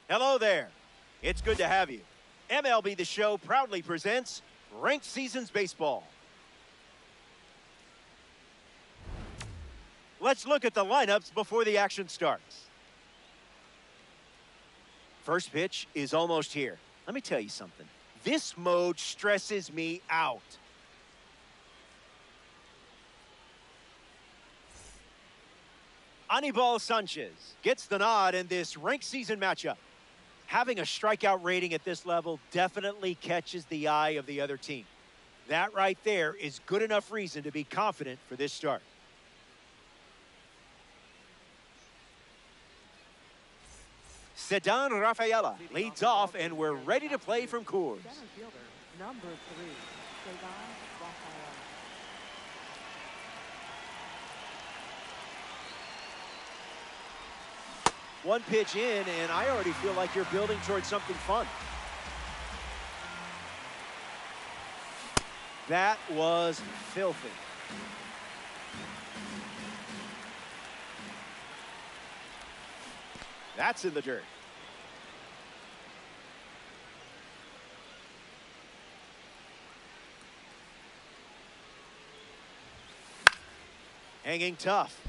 Hello there. It's good to have you. MLB The Show proudly presents Ranked Seasons Baseball. Let's look at the lineups before the action starts. First pitch is almost here. Let me tell you something. This mode stresses me out. Anibal Sanchez gets the nod in this ranked season matchup. Having a strikeout rating at this level definitely catches the eye of the other team. That right there is good enough reason to be confident for this start. Ceddanne Rafaela leads off, and we're ready to play from Coors. Center fielder, number 3, Ceddanne Rafaela. One pitch in, and I already feel like you're building towards something fun. That was filthy. That's in the dirt. Hanging tough.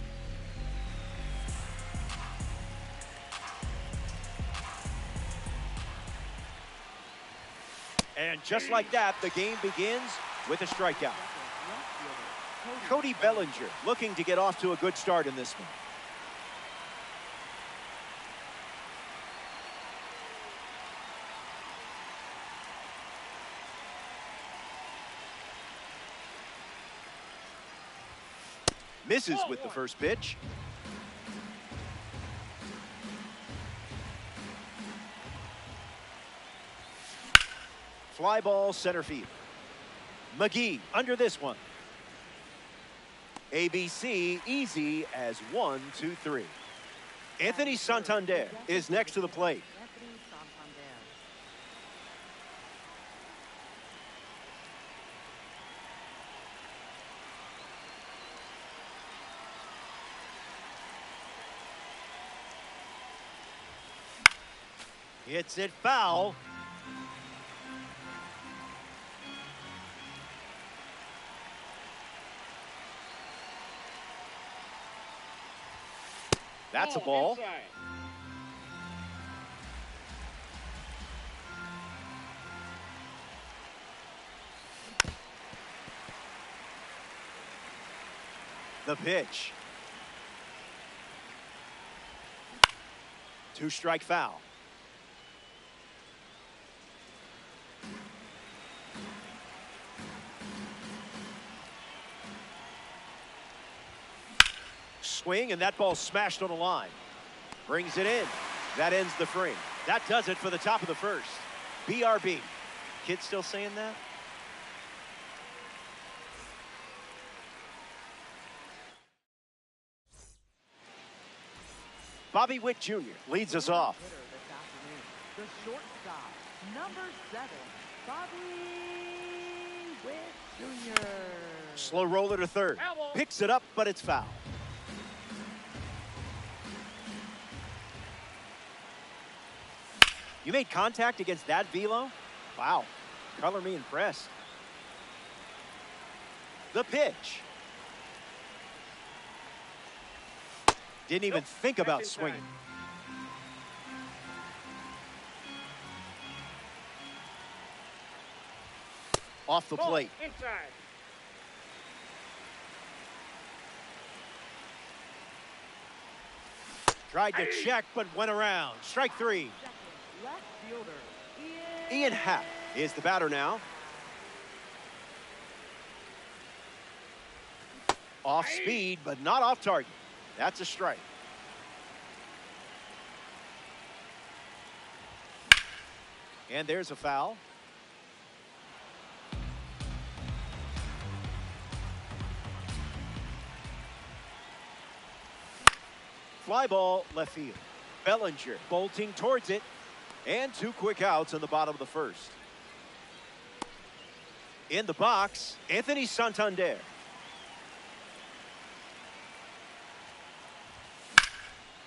And just like that, the game begins with a strikeout. Cody Bellinger looking to get off to a good start in this one. Misses with the first pitch. Fly ball center field. McGee under this one. ABC easy as 1, 2, 3. Anthony Santander is next to the plate. Anthony Santander. Hits it foul. That's a ball. Inside. The pitch. 2-strike foul. Swing, and that ball smashed on the line. Brings it in. That ends the frame. That does it for the top of the first. BRB. Kids still saying that? Bobby Witt Jr. leads us off. Hitter this afternoon, the shortstop, number 7, Bobby Witt Jr. Slow roller to third. Picks it up, but it's foul. You made contact against that velo? Wow. Color me impressed. The pitch. Didn't even think about swinging. Off the plate. Inside. Tried to check, but went around. Strike 3. Left fielder, Ian Happ is the batter now. Off speed, but not off target. That's a strike. And there's a foul. Fly ball left field. Bellinger bolting towards it. And 2 quick outs in the bottom of the first. In the box, Anthony Santander.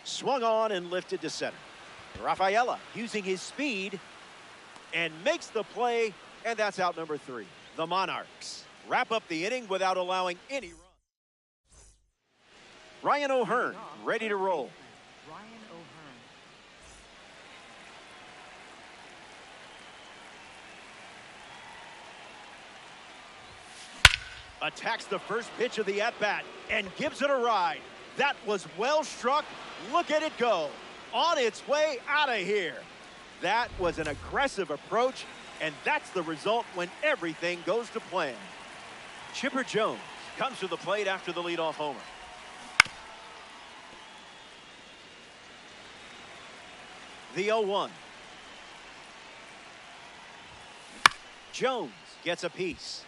Swung on and lifted to center. Rafaela using his speed and makes the play, and that's out number 3. The Monarchs wrap up the inning without allowing any runs. Ryan O'Hearn ready to roll. Ryan O'Hearn. Attacks the first pitch of the at-bat and gives it a ride. That was well struck. Look at it go. On its way out of here. That was an aggressive approach, and that's the result when everything goes to plan. Chipper Jones comes to the plate after the leadoff homer. The 0-1. Jones gets a piece.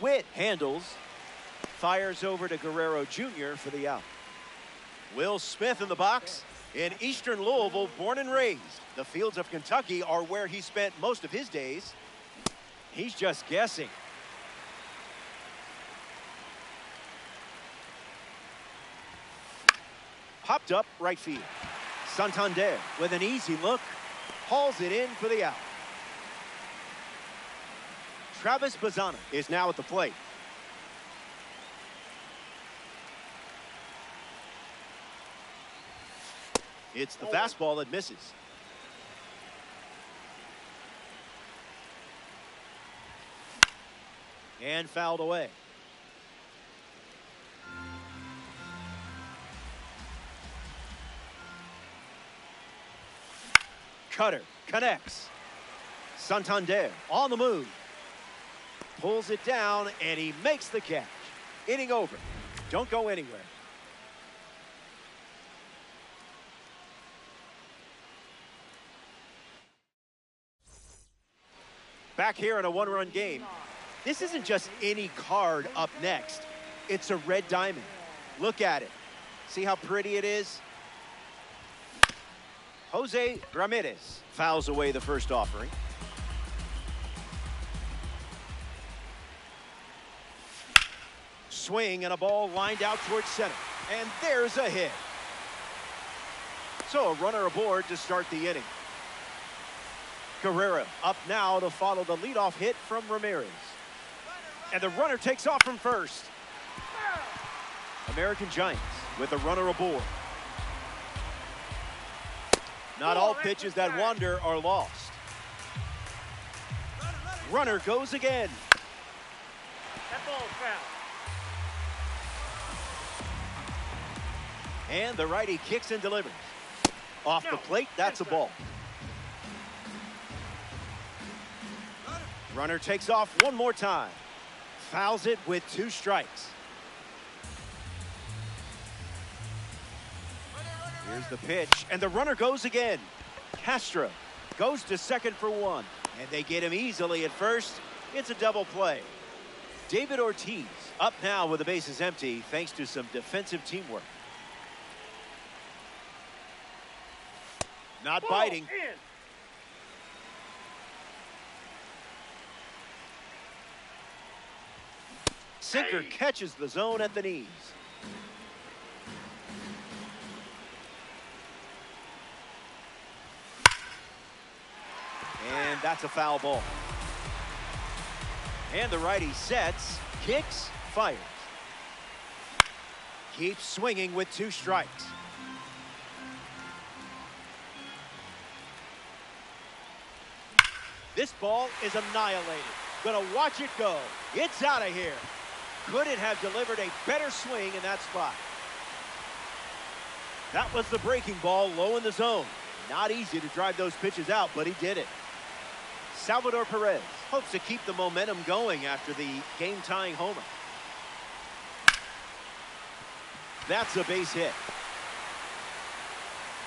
Witt handles, fires over to Guerrero Jr. for the out. Will Smith in the box. In Eastern Louisville, born and raised, the fields of Kentucky are where he spent most of his days. He's just guessing. Popped up right field. Santander with an easy look, hauls it in for the out. Travis Bazzana is now at the plate. It's the fastball that misses. And fouled away. Cutter connects. Santander on the move. Pulls it down, and he makes the catch. Inning over. Don't go anywhere. Back here in a one-run game. This isn't just any card up next. It's a red diamond. Look at it. See how pretty it is? Jose Ramirez fouls away the first offering. Swing and a ball lined out towards center. And there's a hit. So a runner aboard to start the inning. Guerrero up now to follow the leadoff hit from Ramirez. And the runner takes off from first. American Giants with a runner aboard. Not all pitches that wander are lost. Runner goes again. That ball's foul. And the righty kicks and delivers. Off the plate, that's a ball. Runner takes off one more time. Fouls it with 2 strikes. Here's the pitch, and the runner goes again. Castro goes to second for 1, and they get him easily at first. It's a double play. David Ortiz up now with the bases empty thanks to some defensive teamwork. Not biting. Sinker catches the zone at the knees. And that's a foul ball. And the righty sets, kicks, fires. Keeps swinging with 2 strikes. This ball is annihilated. Gonna watch it go. It's out of here. Couldn't have delivered a better swing in that spot. That was the breaking ball low in the zone. Not easy to drive those pitches out, but he did it. Salvador Perez hopes to keep the momentum going after the game-tying homer. That's a base hit.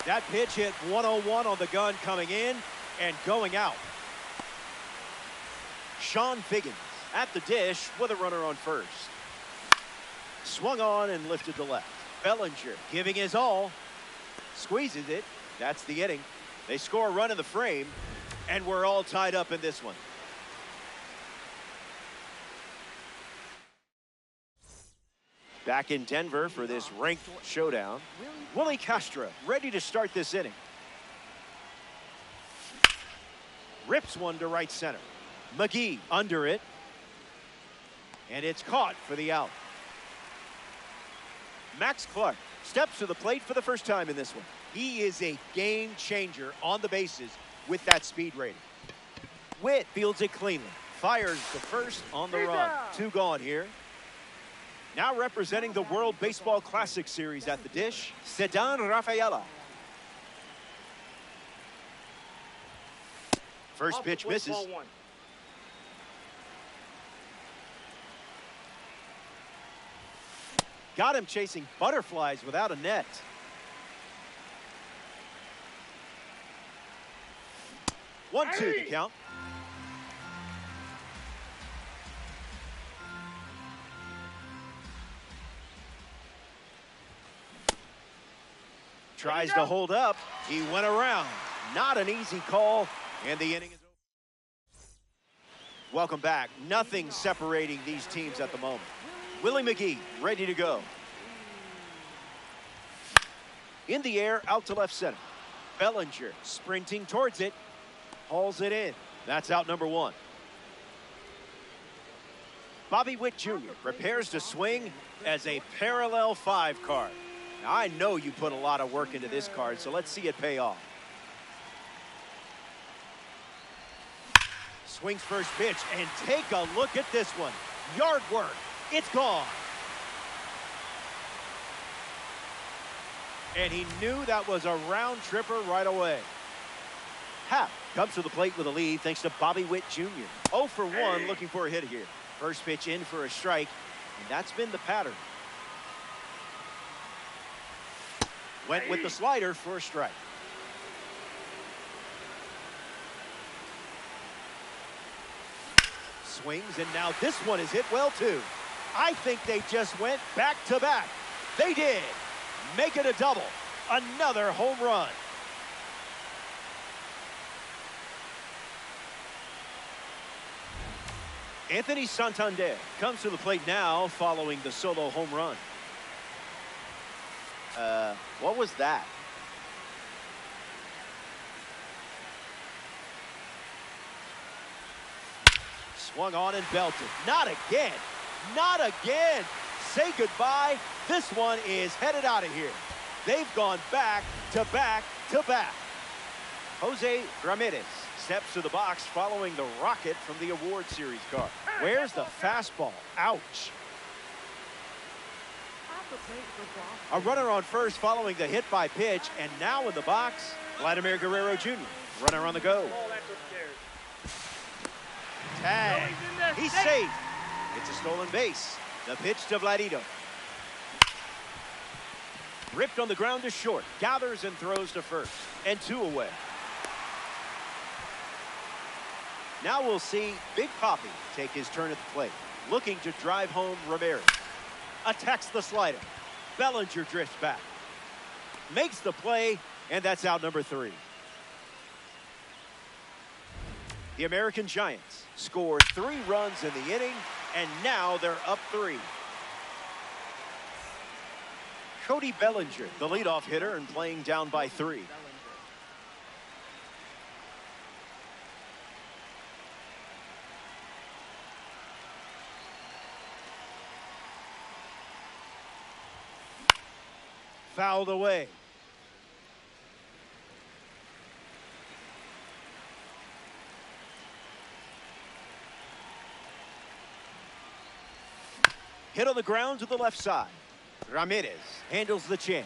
That pitch hit 101 on the gun coming in and going out. Sean Figgins at the dish with a runner on first. Swung on and lifted to left. Bellinger giving his all. Squeezes it. That's the inning. They score a run in the frame, and we're all tied up in this one. Back in Denver for this ranked showdown. Willie Castro ready to start this inning. Rips one to right center. McGee under it. And it's caught for the out. Max Clark steps to the plate for the first time in this one. He is a game changer on the bases with that speed rating. Witt fields it cleanly. Fires the first on the run. 2 gone here. Now representing the World Baseball Classic Series at the dish, Ceddanne Rafaela. First pitch misses. Got him chasing butterflies without a net. One, two to count. Tries to hold up. He went around. Not an easy call, and the inning is over. Welcome back. Nothing separating these teams at the moment. Willie McGee ready to go. In the air, out to left center. Bellinger sprinting towards it. Hauls it in. That's out number 1. Bobby Witt Jr. prepares to swing as a parallel 5 card. Now, I know you put a lot of work into this card, so let's see it pay off. Swings first pitch, and take a look at this one. Yard work. It's gone. And he knew that was a round tripper right away. Happ comes to the plate with a lead thanks to Bobby Witt Jr. 0 for 1 looking for a hit here. First pitch in for a strike, and that's been the pattern. Went with the slider for a strike. Swings, and now this one is hit well too. I think they just went back to back. They did. Make it a double. Another home run. Anthony Santander comes to the plate now following the solo home run. What was that? Swung on and belted. Not again. Not again. Say goodbye. This one is headed out of here. They've gone back to back to back. Jose Ramirez steps to the box following the rocket from the award series card. Where's the fastball? Ouch. A runner on first following the hit by pitch, and now in the box, Vladimir Guerrero Jr. Runner on the go. Tag. He's safe. It's a stolen base. The pitch to Vladito. Ripped on the ground to short. Gathers and throws to first. And 2 away. Now we'll see Big Papi take his turn at the plate. Looking to drive home Ramirez. Attacks the slider. Bellinger drifts back. Makes the play, and that's out number 3. The American Giants scored 3 runs in the inning, and now they're up 3. Cody Bellinger, the leadoff hitter, and playing down by 3. Fouled away. Hit on the ground to the left side. Ramirez handles the chance.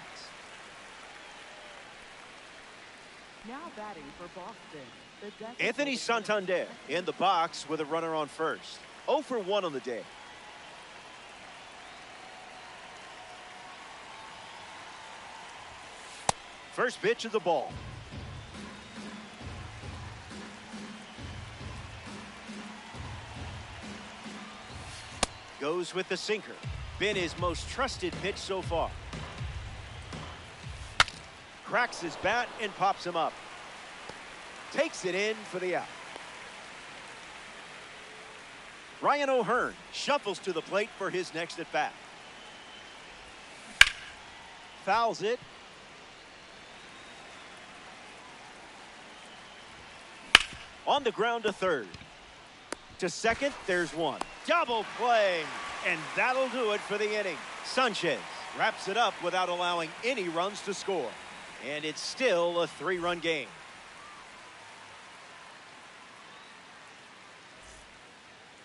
Now batting for Boston, the Anthony Santander in the box with a runner on first. 0 for 1 on the day. First pitch of the ball. Goes with the sinker. Been his most trusted pitch so far. Cracks his bat and pops him up. Takes it in for the out. Ryan O'Hearn shuffles to the plate for his next at bat. fouls it. On the ground to third. To second, there's one. Double play, and that'll do it for the inning. Sanchez wraps it up without allowing any runs to score. And it's still a 3-run game.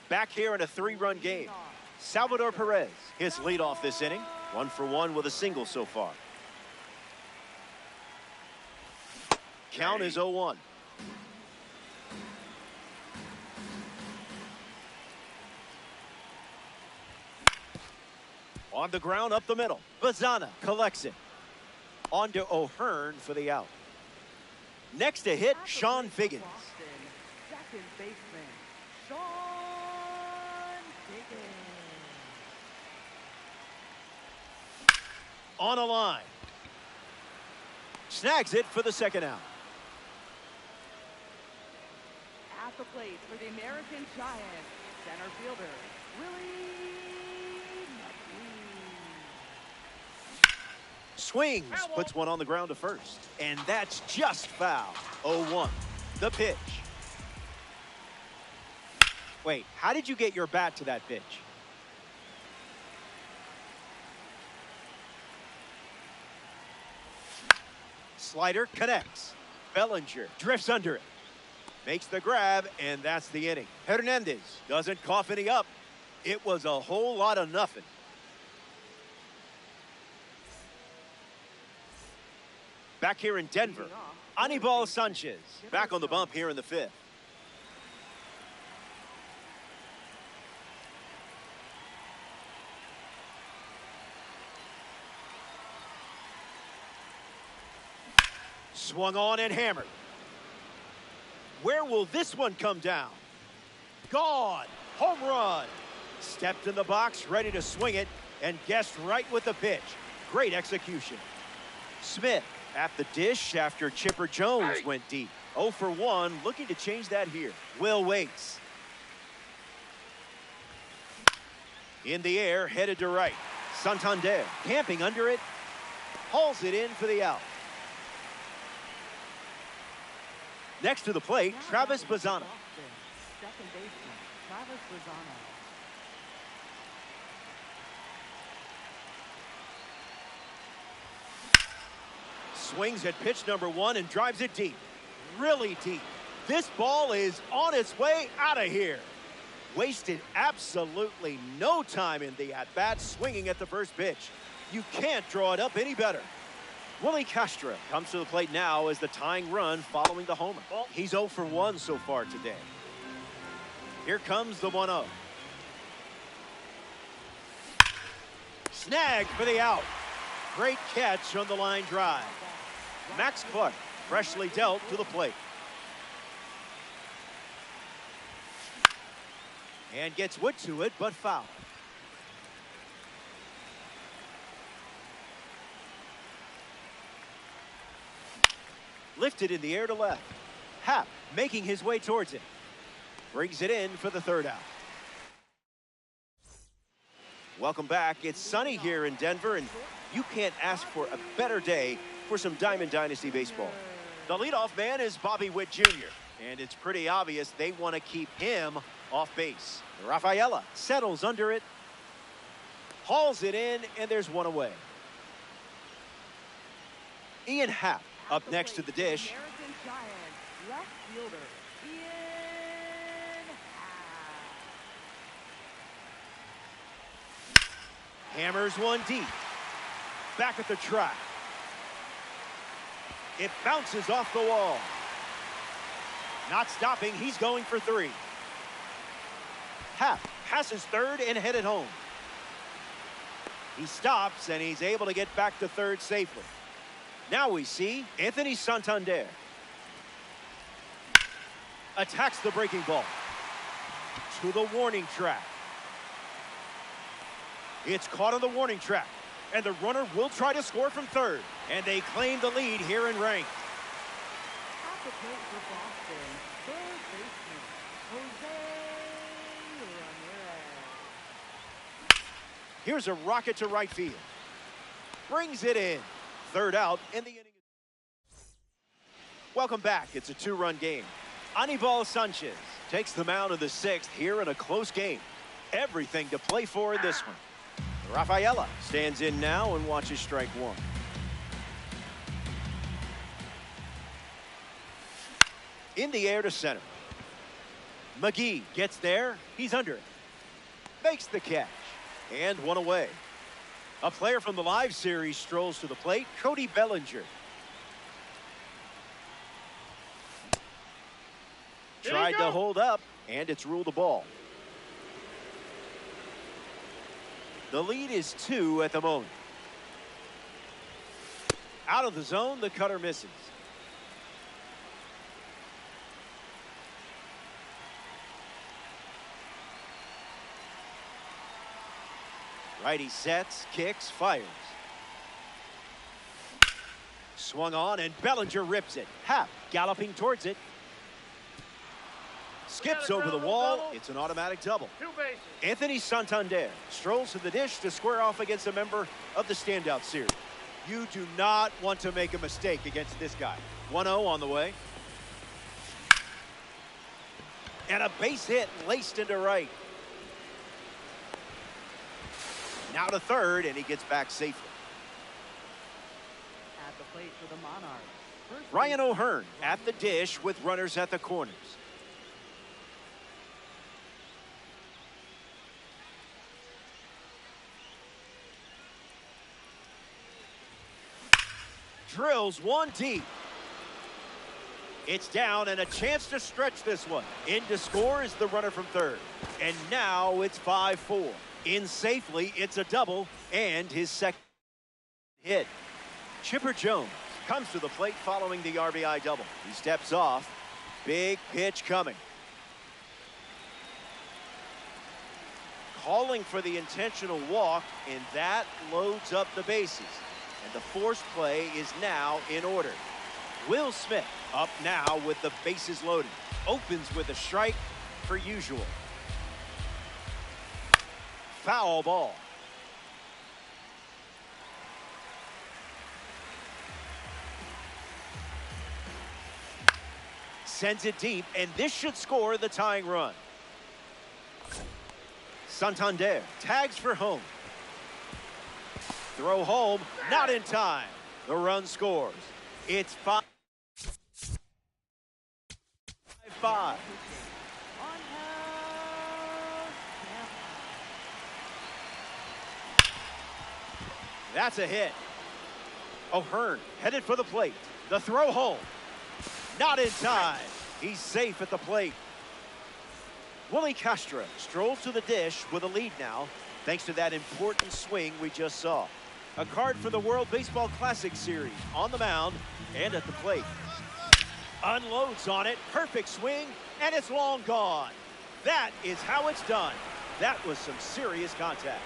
Back here in a 3-run game. Salvador Perez, his leadoff this inning. 1 for 1 with a single so far. Count is 0-1. On the ground up the middle. Bazana collects it. On to O'Hearn for the out. Next to hit, Sean Figgins. Second baseman, Sean Figgins. On a line. Snags it for the second out. At the plate for the American Giants, center fielder, Willie Swings, puts one on the ground to first. And that's just foul. 0-1. The pitch. Wait, how did you get your bat to that pitch? Slider connects. Bellinger drifts under it. Makes the grab, and that's the inning. Hernandez doesn't cough any up. It was a whole lot of nothing. Back here in Denver, Anibal Sanchez back on the bump here in the 5th. Swung on and hammered. Where will this one come down? Gone. Home run. Stepped in the box, ready to swing it, and guessed right with the pitch. Great execution. Smith at the dish after Chipper Jones went deep. 0 for 1, looking to change that here. Will waits. In the air, headed to right. Santander camping under it. Hauls it in for the out. Next to the plate, Travis Bazana. Second baseman, Travis Bazana. Swings at pitch number 1 and drives it deep. Really deep. This ball is on its way out of here. Wasted absolutely no time in the at-bat, swinging at the first pitch. You can't draw it up any better. Willie Castro comes to the plate now as the tying run following the homer. He's 0 for 1 so far today. Here comes the 1-0. Snag for the out. Great catch on the line drive. Max Clark freshly dealt to the plate. And gets wood to it, but foul. Lifted in the air to left. Happ making his way towards it. Brings it in for the third out. Welcome back. It's sunny here in Denver, and you can't ask for a better day for some Diamond Dynasty baseball. The leadoff man is Bobby Witt Jr., and it's pretty obvious they want to keep him off base. Rafaela settles under it, hauls it in, and there's one away. Ian Happ up next to the dish. American Giants, left fielder, Ian Happ. Hammers one deep. Back at the track. It bounces off the wall. Not stopping, he's going for 3. Happ passes third and headed home. He stops, and he's able to get back to third safely. Now we see Anthony Santander. Attacks the breaking ball. To the warning track. It's caught on the warning track, and the runner will try to score from third. And they claim the lead here in ranked. At the plate for Boston, third baseman, Jose Ramirez. Here's a rocket to right field. Brings it in. third out in the inning. Welcome back. It's a two-run game. Anibal Sanchez takes the mound of the sixth here in a close game. Everything to play for in this one. Rafaela stands in now and watches strike one. In the air to center. McGee gets there. He's under it. Makes the catch. And one away. A player from the live series strolls to the plate. Cody Bellinger. Tried to hold up, and it's ruled a ball. The lead is 2 at the moment. Out of the zone, the cutter misses. Righty sets, kicks, fires. Swung on, and Bellinger rips it. Happ galloping towards it. Skips over the wall. It's an automatic double. Anthony Santander strolls to the dish to square off against a member of the standout series. You do not want to make a mistake against this guy. 1-0 on the way. And a base hit laced into right. Now to third, and he gets back safely. At the plate for the Monarchs, Ryan O'Hearn at the dish with runners at the corners. Drills one deep. It's down and a chance to stretch this one. In to score is the runner from third. And now it's 5-4. In safely, it's a double and his second hit. Chipper Jones comes to the plate following the RBI double. He steps off. Big pitch coming. Calling for the intentional walk, and that loads up the bases. And the forced play is now in order. Will Smith up now with the bases loaded. Opens with a strike per usual. Foul ball. Sends it deep, and this should score the tying run. Santander tags for home. Throw home, not in time. The run scores. It's 5-5. That's a hit. O'Hearn headed for the plate. The throw home. Not in time. He's safe at the plate. Willie Castro strolls to the dish with a lead now, thanks to that important swing we just saw. A card for the World Baseball Classic Series on the mound and at the plate. Unloads on it. Perfect swing, and it's long gone. That is how it's done. That was some serious contact.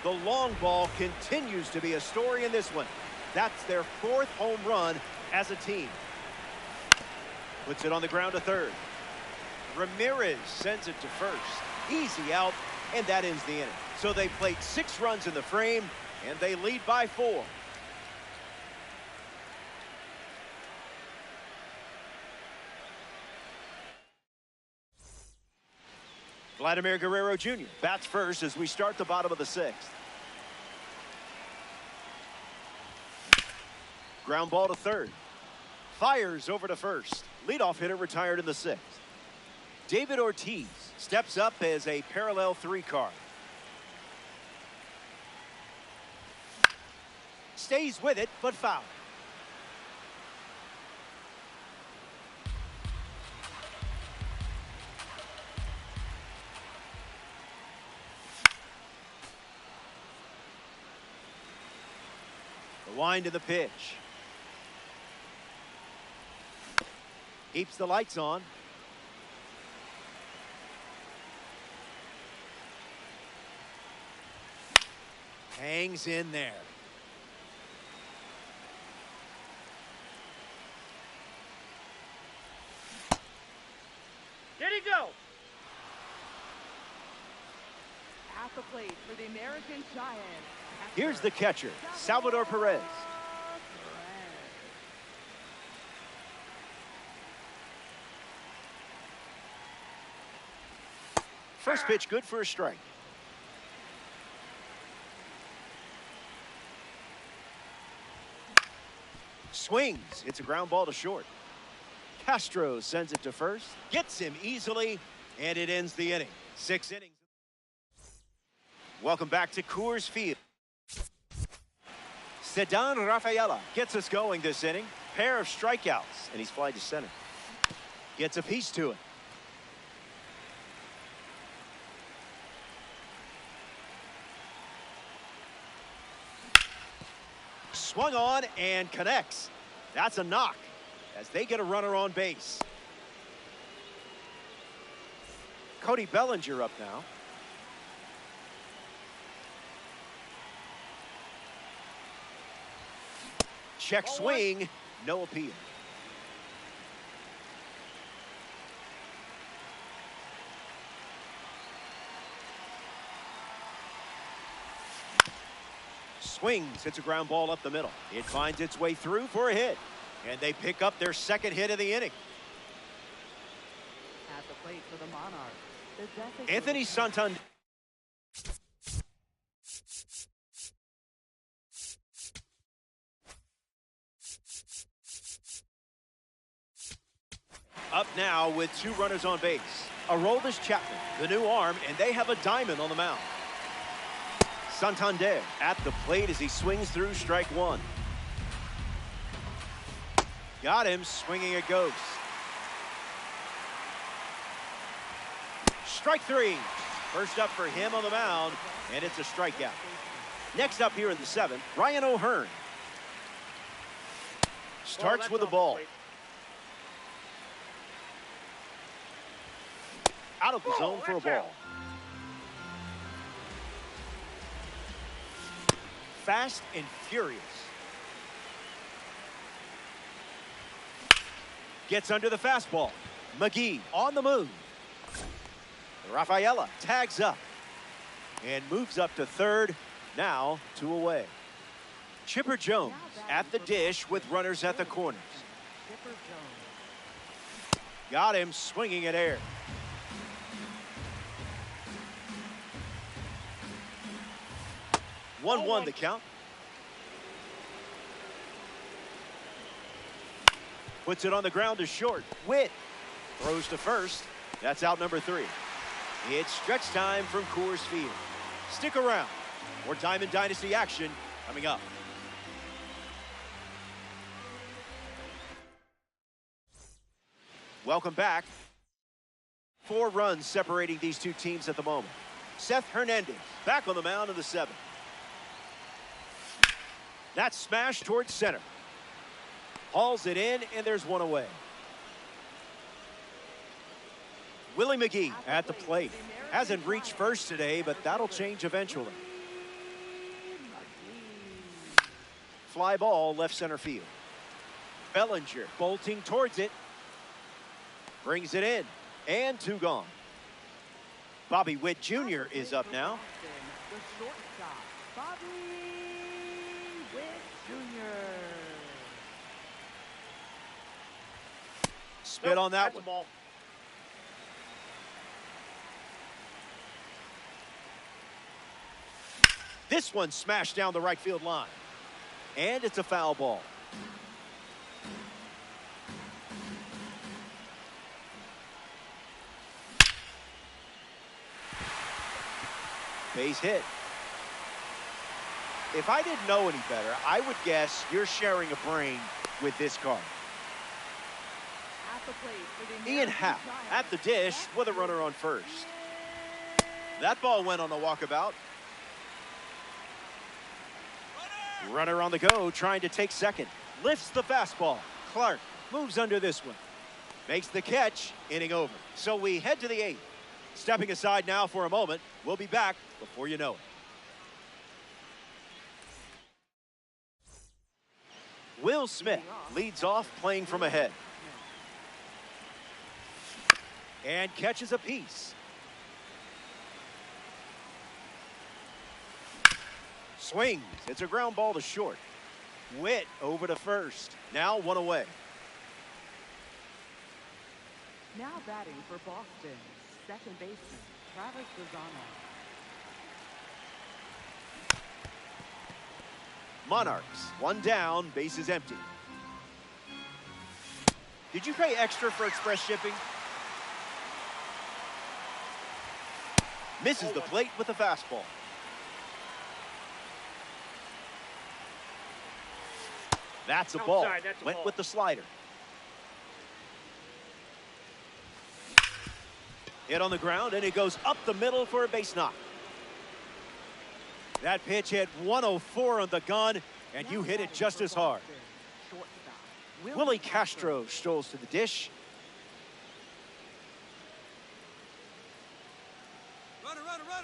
The long ball continues to be a story in this one. That's their 4th home run as a team. Puts it on the ground to third. Ramirez sends it to first. Easy out, and that ends the inning. So they played 6 runs in the frame, and they lead by 4. Vladimir Guerrero Jr. bats first as we start the bottom of the 6th. Ground ball to third. Fires over to first. Leadoff hitter retired in the 6th. David Ortiz steps up as a parallel 3 card. Stays with it, but foul. The wind of the pitch. Keeps the lights on. Hangs in there. Did he go? At At the plate for the American Giants. Here's the catcher, Salvador Perez. First pitch good for a strike. Swings. It's a ground ball to short. Castro sends it to first. Gets him easily, and it ends the inning. 6 innings. Welcome back to Coors Field. Ceddanne Rafaela gets us going this inning. Pair of strikeouts, and he's flied to center. Gets a piece to it. Swung on and connects. That's a knock as they get a runner on base. Cody Bellinger up now. Check swing, no appeal. Swings, hits a ground ball up the middle. It finds its way through for a hit. And they pick up their second hit of the inning. At the plate for the Monarchs, the designated Anthony Santander. Up now with 2 runners on base. Aroldis Chapman, the new arm, and they have a diamond on the mound. Santander at the plate as he swings through strike 1. Got him swinging a ghost. Strike 3. First up for him on the mound, and it's a strikeout. Next up here in the 7th, Ryan O'Hearn. Starts with a ball. Out of the zone for a ball. Fast and furious. Gets under the fastball. McGee on the move. Rafaela tags up and moves up to third. Now 2 away. Chipper Jones at the dish with runners at the corners. Chipper Jones. Got him swinging at air. One the count. Puts it on the ground to short. Witt throws to first. That's out number 3. It's stretch time from Coors Field. Stick around. More Diamond Dynasty action coming up. Welcome back. 4 runs separating these 2 teams at the moment. Seth Hernandez back on the mound in the 7th. That's smashed towards center. Hauls it in, and there's 1 away. Willie McGee at the plate. Hasn't reached first today, but that'll change eventually. Fly ball left center field. Bellinger bolting towards it. Brings it in, and 2 gone. Bobby Witt Jr. is up now. The shortstop, Bobby Witt Jr. Spit on that one. This one smashed down the right field line. And it's a foul ball. Base hit. If I didn't know any better, I would guess you're sharing a brain with this card. At the plate for the Ian American Happ Giants, at the dish with a runner on first. That ball went on a walkabout. Runner on the go, trying to take second. Lifts the fastball. Clark moves under this one. Makes the catch, inning over. So we head to the 8th. Stepping aside now for a moment. We'll be back before you know it. Will Smith leads off playing from ahead. And catches a piece. Swings. It's a ground ball to short. Witt over to first. Now one away. Now batting for Boston, second baseman, Travis Lozano. Monarchs, one down, bases empty. Did you pay extra for express shipping? Misses the plate with a fastball. That's a ball. Went with the slider. Hit on the ground, and it goes up the middle for a base knock. That pitch hit 104 on the gun, and you hit it just as hard. Willie Castro strolls to the dish.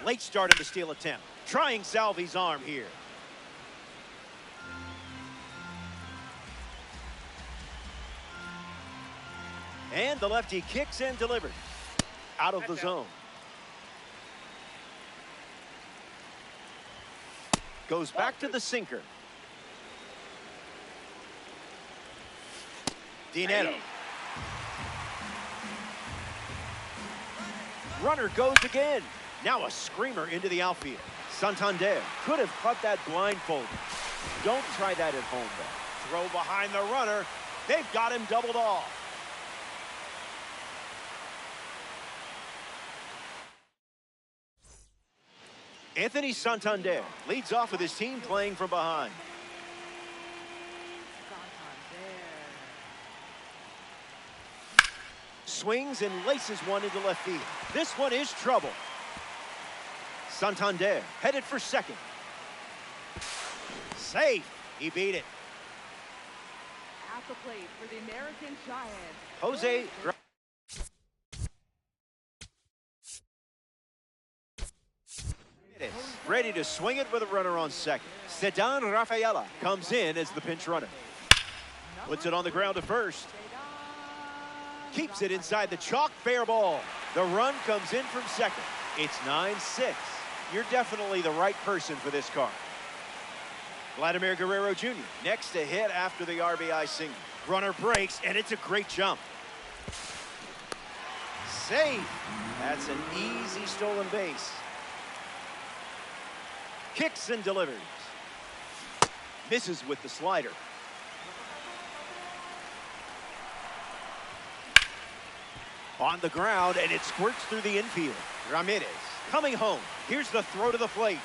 Late start of the steal attempt. Trying Salvi's arm here. And the lefty kicks and delivers. Out of the zone. Goes back to the sinker. Dinero. Runner goes again. Now a screamer into the outfield. Santander could have caught that blindfolded. Don't try that at home, though. Throw behind the runner. They've got him doubled off. Anthony Santander leads off with his team playing from behind. Swings and laces one into left field. This one is trouble. Santander headed for second. Safe. He beat it. At the plate for the American Giants, Jose. Ready to swing it with a runner on second. Ceddanne Rafaela comes in as the pinch runner. Puts it on the ground to first. Keeps it inside the chalk, fair ball. The run comes in from second. It's 9-6. You're definitely the right person for this card. Vladimir Guerrero Jr. next to hit after the RBI single. Runner breaks, and it's a great jump. Safe. That's an easy stolen base. Kicks and delivers. Misses with the slider. On the ground, and it squirts through the infield. Ramirez coming home. Here's the throw to the plate.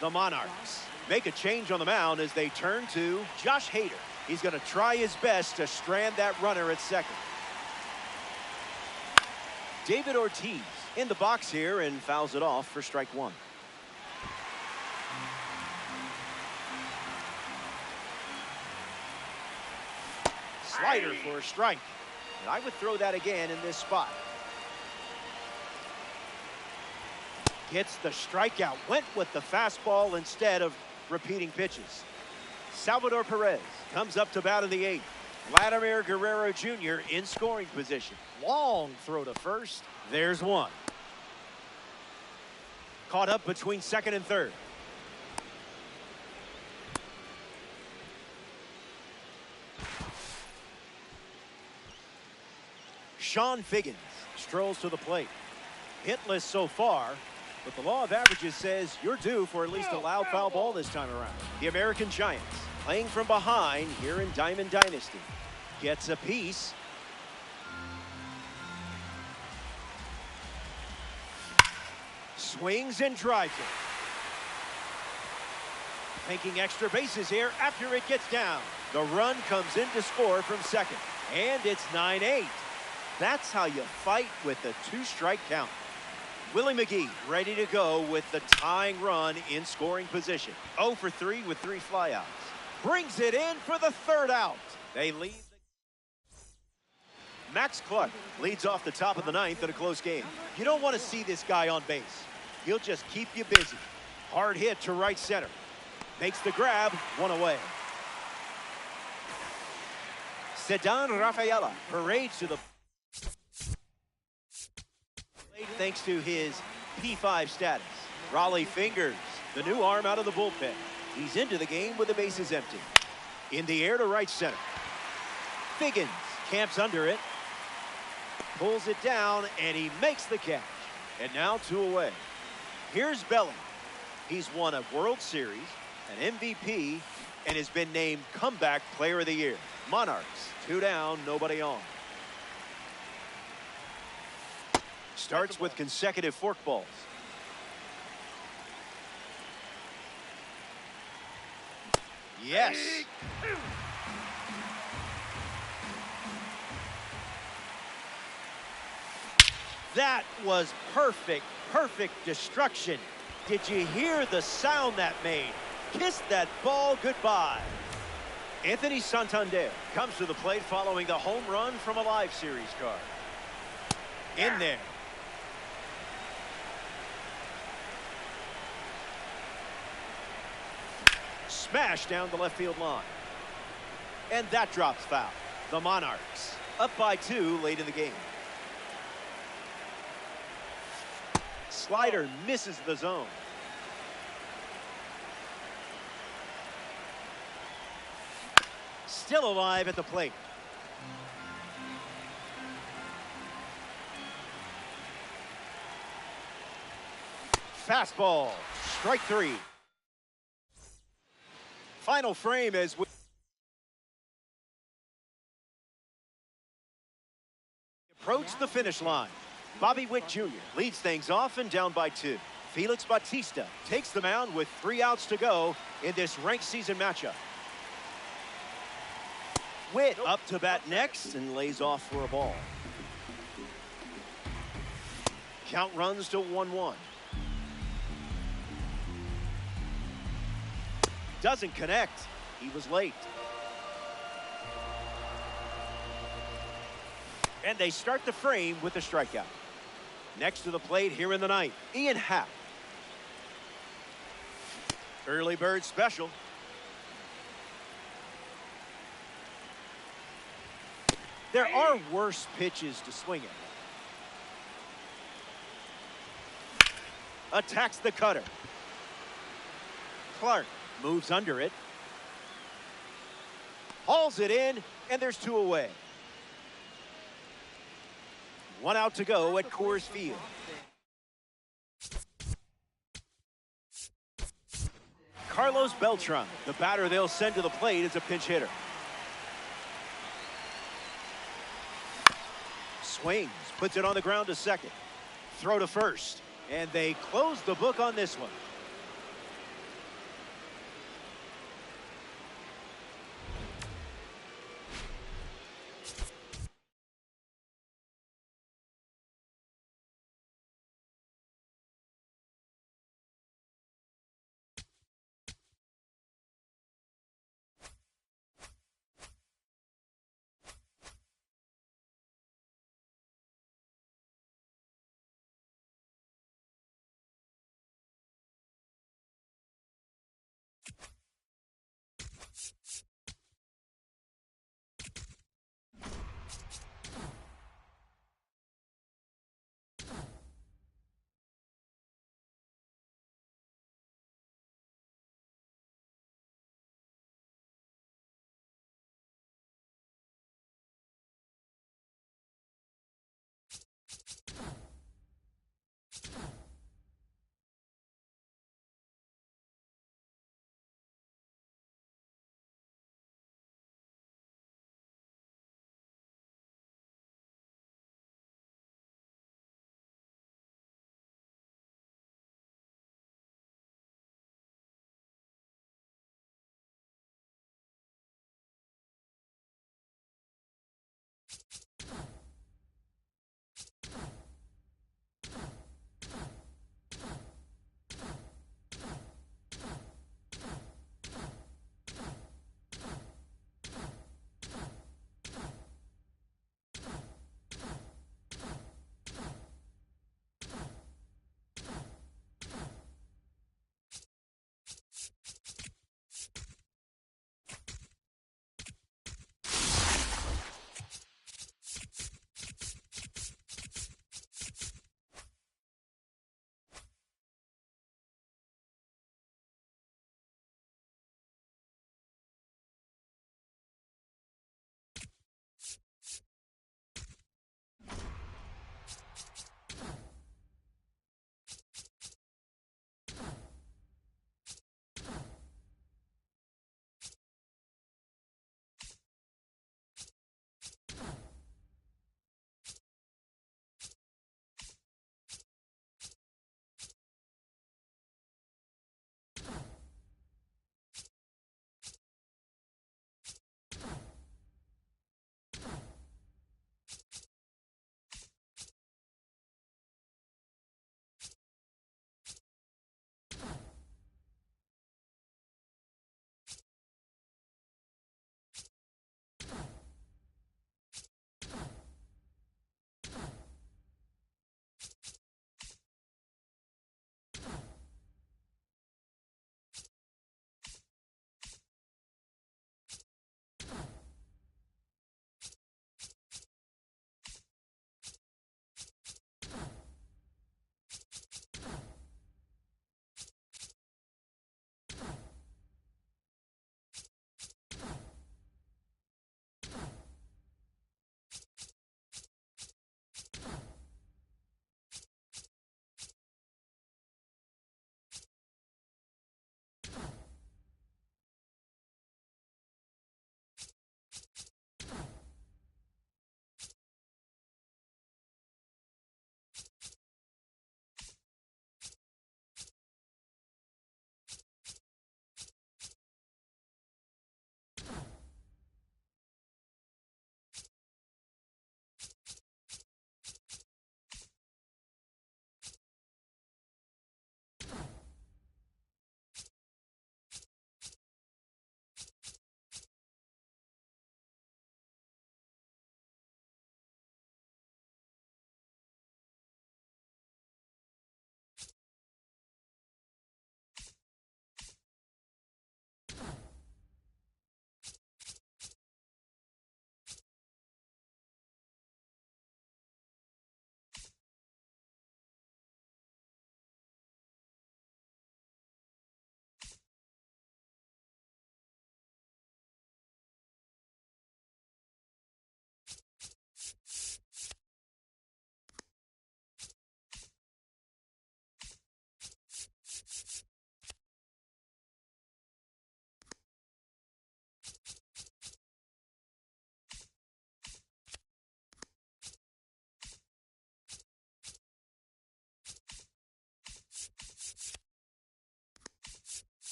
The Monarchs make a change on the mound as they turn to Josh Hader. He's going to try his best to strand that runner at second. David Ortiz in the box here and fouls it off for strike one. Slider for a strike. And I would throw that again in this spot. Gets the strikeout. Went with the fastball instead of repeating pitches. Salvador Perez comes up to bat in the eighth. Vladimir Guerrero Jr. in scoring position. Long throw to first. There's one. Caught up between second and third. Sean Figgins strolls to the plate. Hitless so far, but the law of averages says you're due for at least a loud foul ball this time around. The American Giants playing from behind here in Diamond Dynasty. Gets a piece. Swings and drives it. Taking extra bases here after it gets down. The run comes in to score from second. And it's 9-8. That's how you fight with a two-strike count. Willie McGee ready to go with the tying run in scoring position. 0 for 3 with 3 flyouts. Brings it in for the third out. They lead. Max Clark leads off the top of the ninth in a close game. You don't want to see this guy on base. He'll just keep you busy. Hard hit to right center. Makes the grab, one away. Sedan Rafaela parades to the plate thanks to his P5 status. Raleigh Fingers, the new arm out of the bullpen. He's into the game with the bases empty. In the air to right center. Figgins camps under it. Pulls it down, and he makes the catch. And now 2 away. Here's Belly. He's won a World Series, an MVP, and has been named Comeback Player of the Year. Monarchs, 2 down, nobody on. Starts with consecutive forkballs. Yes. That was perfect destruction. Did you hear the sound that made? Kiss that ball goodbye. Anthony Santander comes to the plate following the home run from a live series card. In there. Smash down the left field line. And that drops foul. The Monarchs up by 2 late in the game. Slider misses the zone. Still alive at the plate. Fastball, strike 3. Final frame as we approach the finish line. Bobby Witt Jr. leads things off and down by 2. Felix Bautista takes the mound with 3 outs to go in this ranked season matchup. Witt up to bat next and lays off for a ball. Count runs to 1-1. Doesn't connect. He was late. And they start the frame with a strikeout. Next to the plate here in the ninth, Ian Happ. Early bird special. There are worse pitches to swing at. Attacks the cutter. Clark moves under it. Hauls it in, and there's 2 away. 1 out to go at Coors Field. Carlos Beltran, the batter they'll send to the plate, is a pinch hitter. Swings, puts it on the ground to second. Throw to first, and they close the book on this one.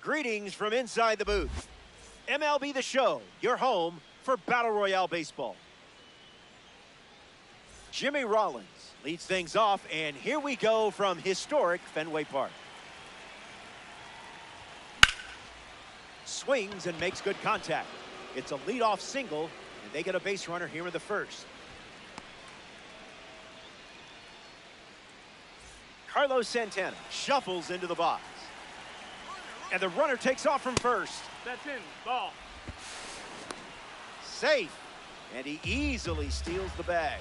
Greetings from inside the booth. MLB The Show, your home for Battle Royale Baseball. Jimmy Rollins leads things off, and here we go from historic Fenway Park. Swings and makes good contact. It's a leadoff single, and they get a base runner here in the first. Carlos Santana shuffles into the box. And the runner takes off from first. That's in. Ball. Safe. And he easily steals the bag.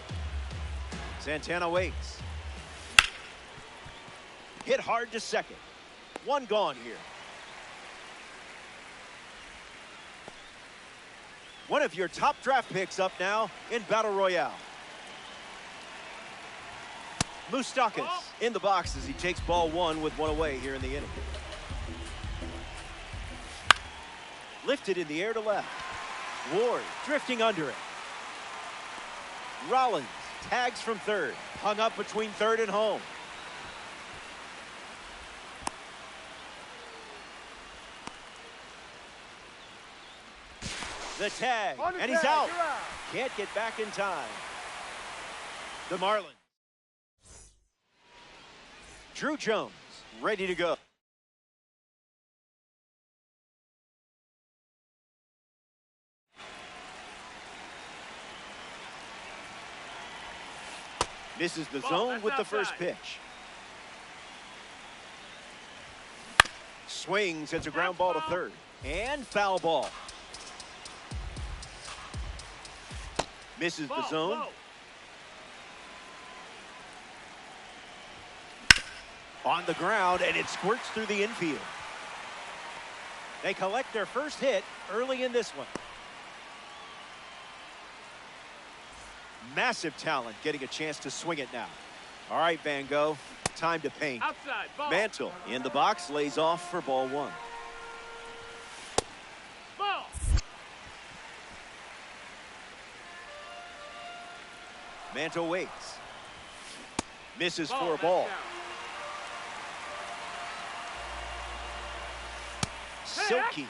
Santana waits. Hit hard to second. One gone here. One of your top draft picks up now in Battle Royale. Moustakas in the box as he takes ball one with one away here in the inning. Lifted in the air to left. Ward drifting under it. Rollins tags from third. Hung up between third and home. The tag, and he's out. Can't get back in time. The Marlins. Drew Jones ready to go. Misses the zone with the first pitch. Swings, it's a ground ball to third. And foul ball. Misses the zone. On the ground, and it squirts through the infield. They collect their first hit early in this one. Massive talent getting a chance to swing it now. All right, Van Gogh, time to paint. Outside, ball. Mantle in the box lays off for ball one. Mantle waits. Misses for a ball. Silky.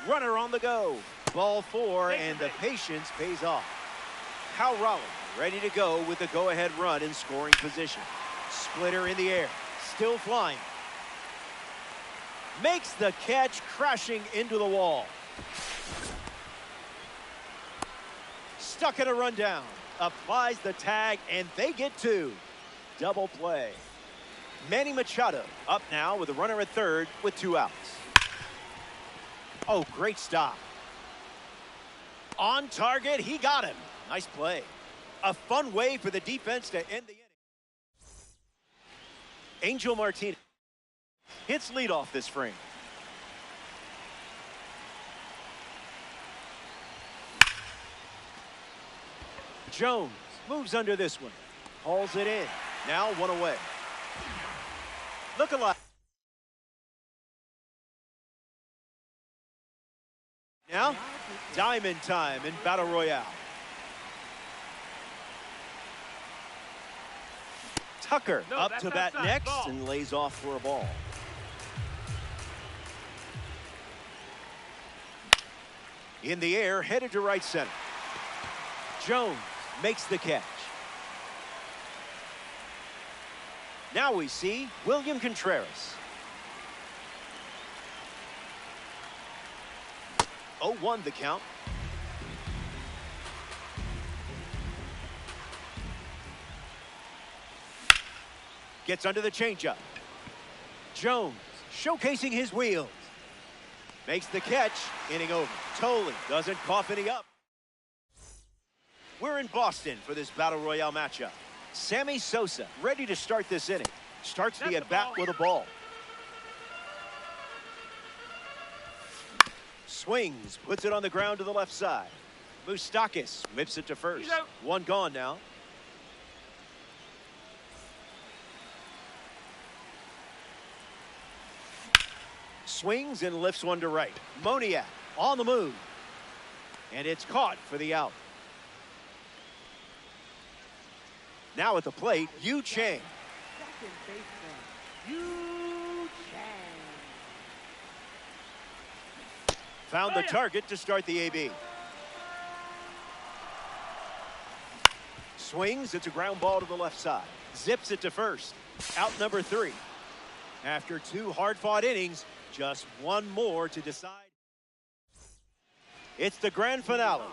Runner on the go. Ball 4, and the patience pays off. Cal Raleigh ready to go with the go-ahead run in scoring position. Splitter in the air. Still flying. Makes the catch, crashing into the wall. Stuck in a rundown. Applies the tag, and they get 2. Double play. Manny Machado up now with a runner at third with 2 outs. Oh, great stop. On target, he got him. Nice play. A fun way for the defense to end the inning. Angel Martinez hits leadoff this frame. Jones moves under this one. Hauls it in. Now 1 away. Look alive. Now, diamond time in Battle Royale. Tucker up to bat next and lays off for a ball. In the air, headed to right center. Jones makes the catch. Now we see William Contreras. 0-1 the count. Gets under the changeup. Jones showcasing his wheels. Makes the catch, inning over. Tolley doesn't cough any up. We're in Boston for this Battle Royale matchup. Sammy Sosa ready to start this inning. Starts the at-bat with a ball. Swings, puts it on the ground to the left side. Moustakas whips it to first. 1 gone now. Swings and lifts 1 to right. Moniak on the move. And it's caught for the out. Now at the plate, Yu Chang. Second baseman, Yu Chang. Found the target to start the AB. Swings, it's a ground ball to the left side. Zips it to first. Out number 3. After 2 hard-fought innings, just 1 more to decide. It's the grand finale.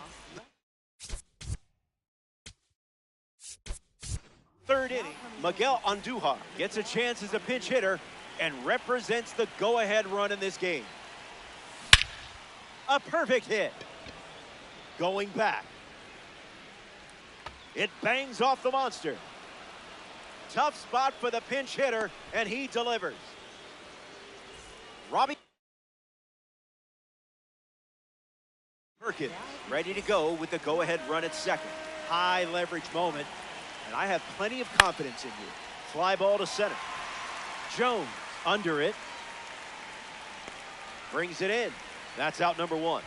3rd inning, Miguel Andujar gets a chance as a pinch hitter and represents the go-ahead run in this game. A perfect hit. Going back. It bangs off the monster. Tough spot for the pinch hitter, and he delivers. Robbie Perkins ready to go with the go-ahead run at second. High leverage moment, and I have plenty of confidence in you. Fly ball to center. Jones under it. Brings it in. That's out number 1.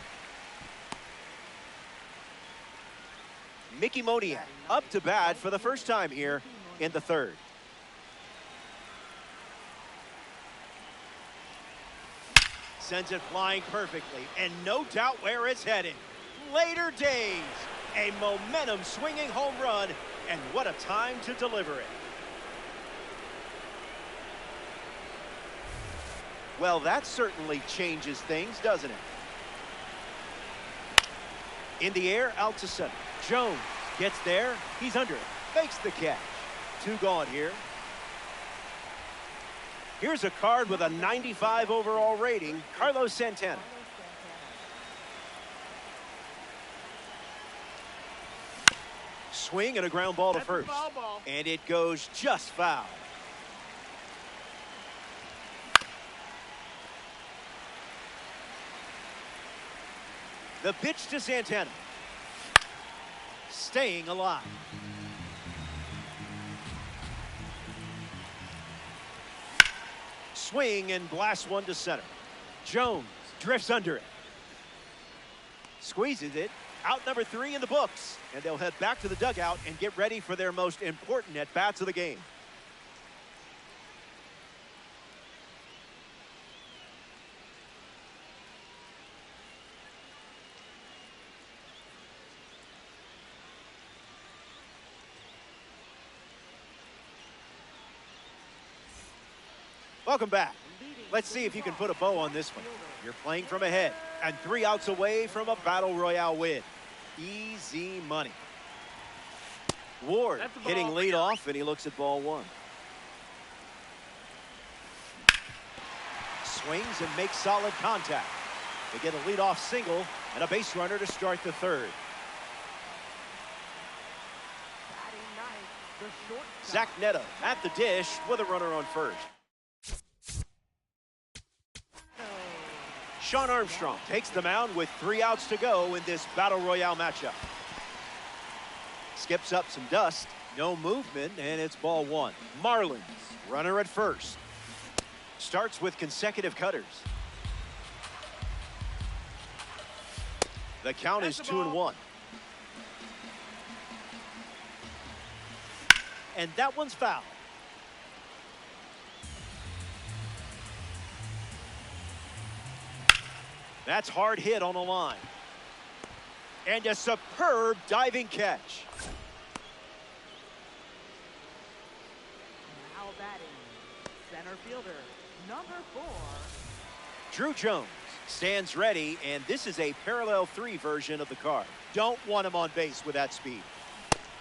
Mickey Moniak up to bat for the first time here in the 3rd. Sends it flying perfectly, and no doubt where it's headed. Later days, a momentum swinging home run, and what a time to deliver it. Well, that certainly changes things, doesn't it? In the air, out to center. Jones gets there. He's under it. Makes the catch. 2 gone here. Here's a card with a 95 overall rating, Carlos Santana. Swing and a ground ball to first. And it goes just foul. The pitch to Santana. Staying alive. Swing and blast 1 to center. Jones drifts under it. Squeezes it. Out number 3 in the books, and they'll head back to the dugout and get ready for their most important at-bats of the game. Welcome back. Let's see if you can put a bow on this one. You're playing from ahead and 3 outs away from a Battle Royale win. Easy money. Ward hitting leadoff, and he looks at ball 1. Swings and makes solid contact. They get a leadoff single and a base runner to start the 3rd. Zach Neto at the dish with a runner on 1st. Shawn Armstrong takes the mound with 3 outs to go in this Battle Royale matchup. Skips up some dust, no movement, and it's ball 1. Marlins, runner at 1st. Starts with consecutive cutters. The count is 2-1. And that one's foul. That's hard hit on the line. And a superb diving catch. Now batting, center fielder, number 4. Drew Jones stands ready, and this is a parallel 3 version of the card. Don't want him on base with that speed.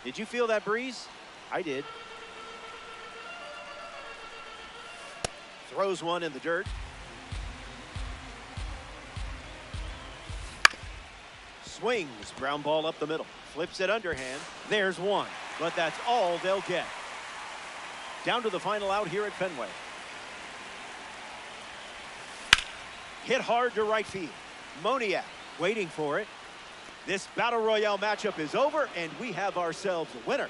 Did you feel that breeze? I did. Throws one in the dirt. Swings, ground ball up the middle. Flips it underhand. There's one, but that's all they'll get. Down to the final out here at Fenway. Hit hard to right field. Moniak waiting for it. This Battle Royale matchup is over, and we have ourselves a winner.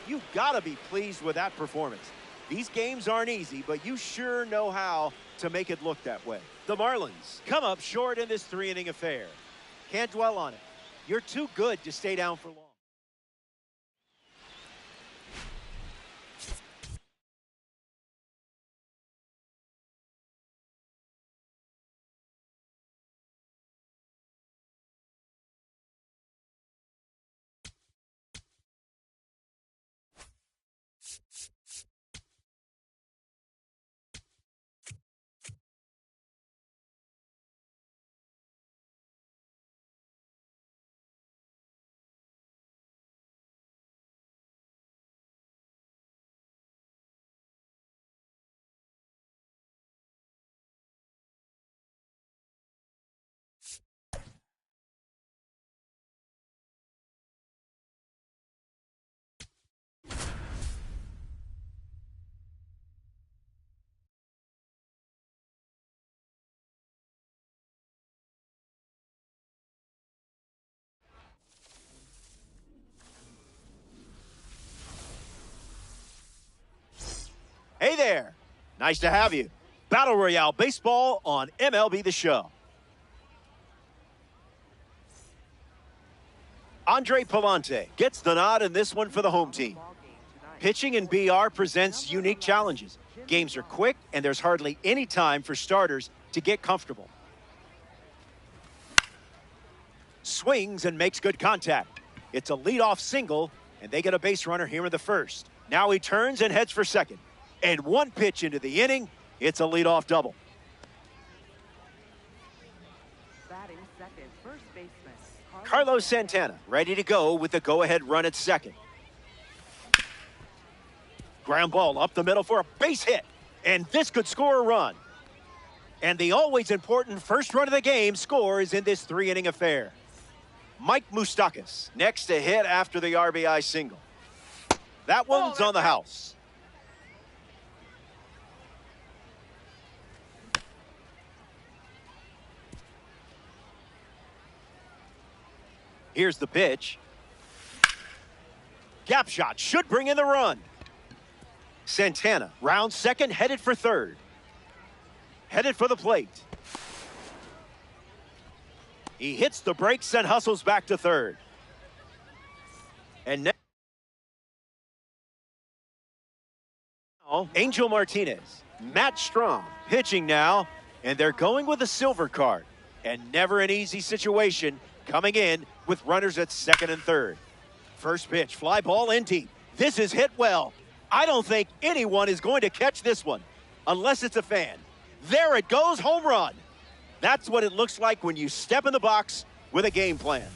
You've got to be pleased with that performance. These games aren't easy, but you sure know how to make it look that way. The Marlins come up short in this 3-inning affair. Can't dwell on it. You're too good to stay down for long. Hey there. Nice to have you. Battle Royale Baseball on MLB The Show. Andre Pallante gets the nod in this one for the home team. Pitching in BR presents unique challenges. Games are quick, and there's hardly any time for starters to get comfortable. Swings and makes good contact. It's a leadoff single, and they get a base runner here in the 1st. Now he turns and heads for 2nd. And 1 pitch into the inning, it's a leadoff double. Batting second, first baseman Carlos Santana ready to go with the go-ahead run at 2nd. Ground ball up the middle for a base hit. And this could score a run. And the always important first run of the game scores in this 3-inning affair. Mike Moustakas next to hit after the RBI single. That one's on the house. Here's the pitch. Gap shot should bring in the run. Santana rounds 2nd, headed for 3rd. Headed for the plate. He hits the brakes and hustles back to third. And now, Angel Martinez, Matt Strom pitching now, and they're going with a silver card. And never an easy situation coming in with runners at second and third. First pitch, fly ball in deep. This is hit well. I don't think anyone is going to catch this one unless it's a fan. There it goes, home run. That's what it looks like when you step in the box with a game plan.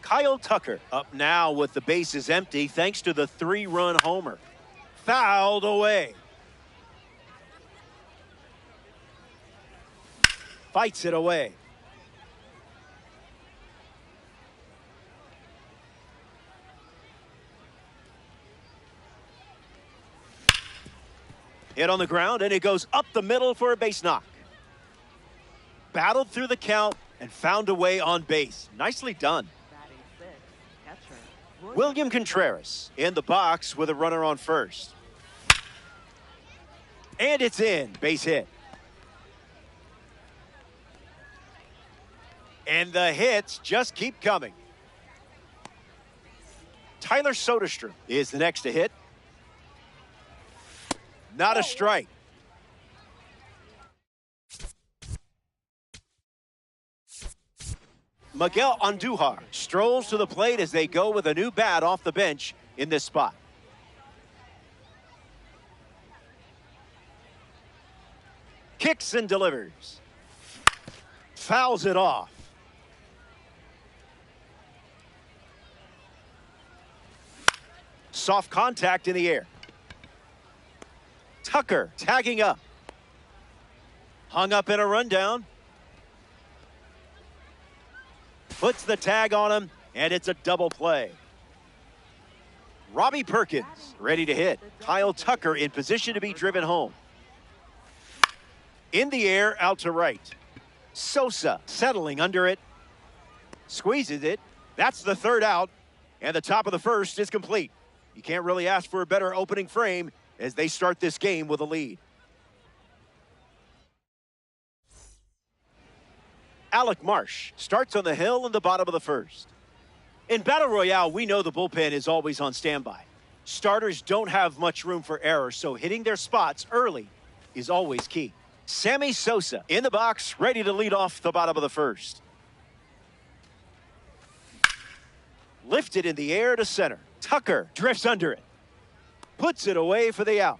Kyle Tucker up now with the bases empty thanks to the 3-run homer. Fouled away. Fights it away. Hit on the ground, and it goes up the middle for a base knock. Battled through the count and found a way on base. Nicely done. William Contreras in the box with a runner on first. And it's in. Base hit. And the hits just keep coming. Tyler Soderstrom is the next to hit. Not a strike. Miguel Andujar strolls to the plate as they go with a new bat off the bench in this spot. Kicks and delivers. Fouls it off. Soft contact in the air. Tucker tagging up. Hung up in a rundown. Puts the tag on him, and it's a double play. Robbie Perkins ready to hit. Kyle Tucker in position to be driven home. In the air, out to right. Sosa settling under it. Squeezes it. That's the third out, and the top of the first is complete. You can't really ask for a better opening frame as they start this game with a lead. Alec Marsh starts on the hill in the bottom of the first. In Battle Royale, we know the bullpen is always on standby. Starters don't have much room for error, so hitting their spots early is always key. Sammy Sosa in the box, ready to lead off the bottom of the first. Lifted in the air to center. Tucker drifts under it. Puts it away for the out.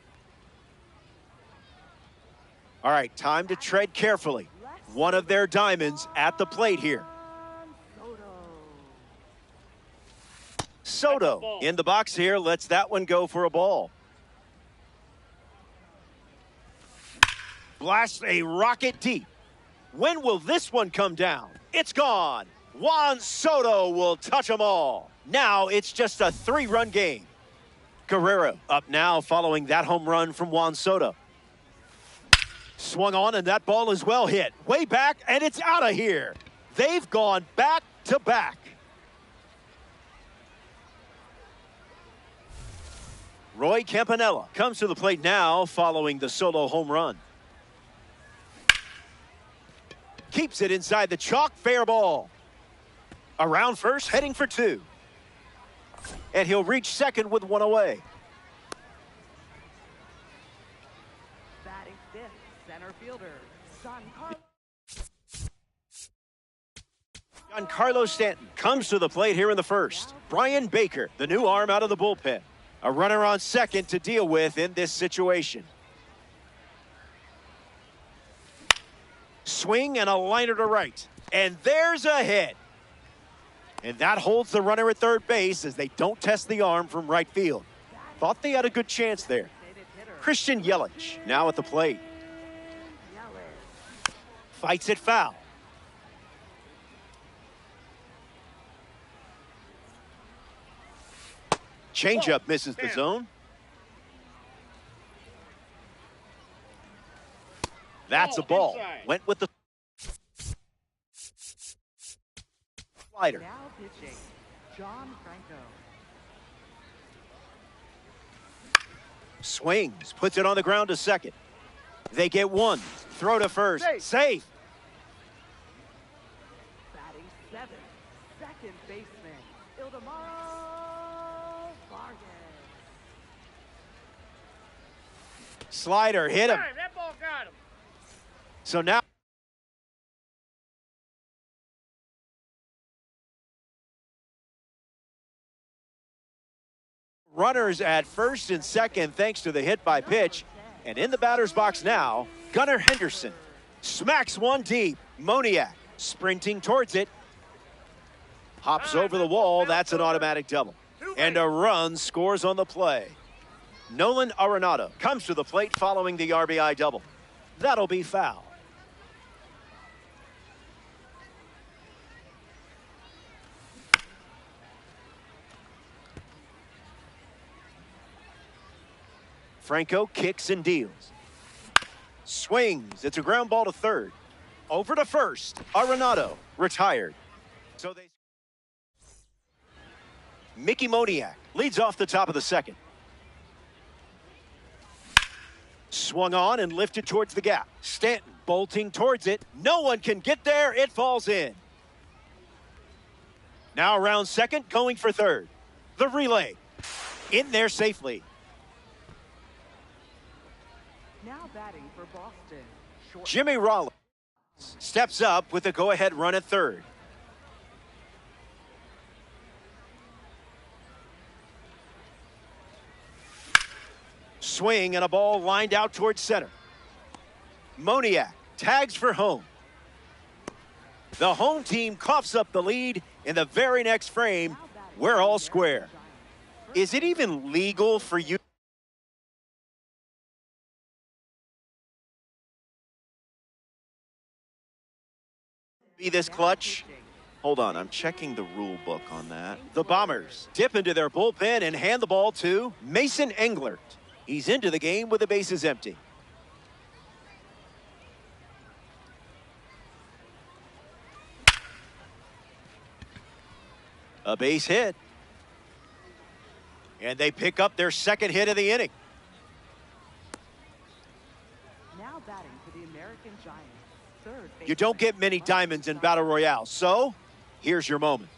All right, time to tread carefully. One of their diamonds at the plate here. Soto in the box here, lets that one go for a ball. Blasts a rocket deep. When will this one come down? It's gone. Juan Soto will touch them all. Now it's just a 3-run game. Guerrero up now following that home run from Juan Soto. Swung on, and that ball is well hit. Way back, and it's out of here. They've gone back to back. Roy Campanella comes to the plate now following the solo home run. Keeps it inside the chalk, fair ball. Around first, heading for 2. And he'll reach second with one away. Batting fifth, center fielder, Giancarlo Stanton comes to the plate here in the first. Brian Baker, the new arm out of the bullpen. A runner on second to deal with in this situation. Swing and a liner to right. And there's a hit. And that holds the runner at third base as they don't test the arm from right field. Thought they had a good chance there. Christian Yelich now at the plate. Fights it foul. Changeup misses the zone. That's a ball. Went with the slider. now pitching, John Franco. Swings, puts it on the ground to second. They get one. Throw to first. Safe. Batting second baseman, Ildemaro Vargas. Slider hit him. That ball got him. So now runners at first and second thanks to the hit by pitch. And in the batter's box now, Gunnar Henderson smacks one deep. Moniak sprinting towards it. Hops over the wall. That's an automatic double. And a run scores on the play. Nolan Arenado comes to the plate following the RBI double. That'll be foul. Franco kicks and deals. Swings. It's a ground ball to third. Over to first. Arenado retired. So they. Mickey Moniak leads off the top of the second. Swung on and lifted towards the gap. Stanton bolting towards it. No one can get there. It falls in. Now around second, going for third. The relay. In there safely. Now batting for Boston. Jimmy Rollins steps up with a go-ahead run at third. Swing and a ball lined out towards center. Moniak tags for home. The home team coughs up the lead. In the very next frame, we're all square. Is it even legal for you to be this clutch? Hold on, I'm checking the rule book on that. The Bombers dip into their bullpen and hand the ball to Mason Englert. He's into the game with the bases empty. A base hit. And they pick up their second hit of the inning. Now batting for the American Giants. Third You don't get many diamonds in Battle Royale, so here's your moment.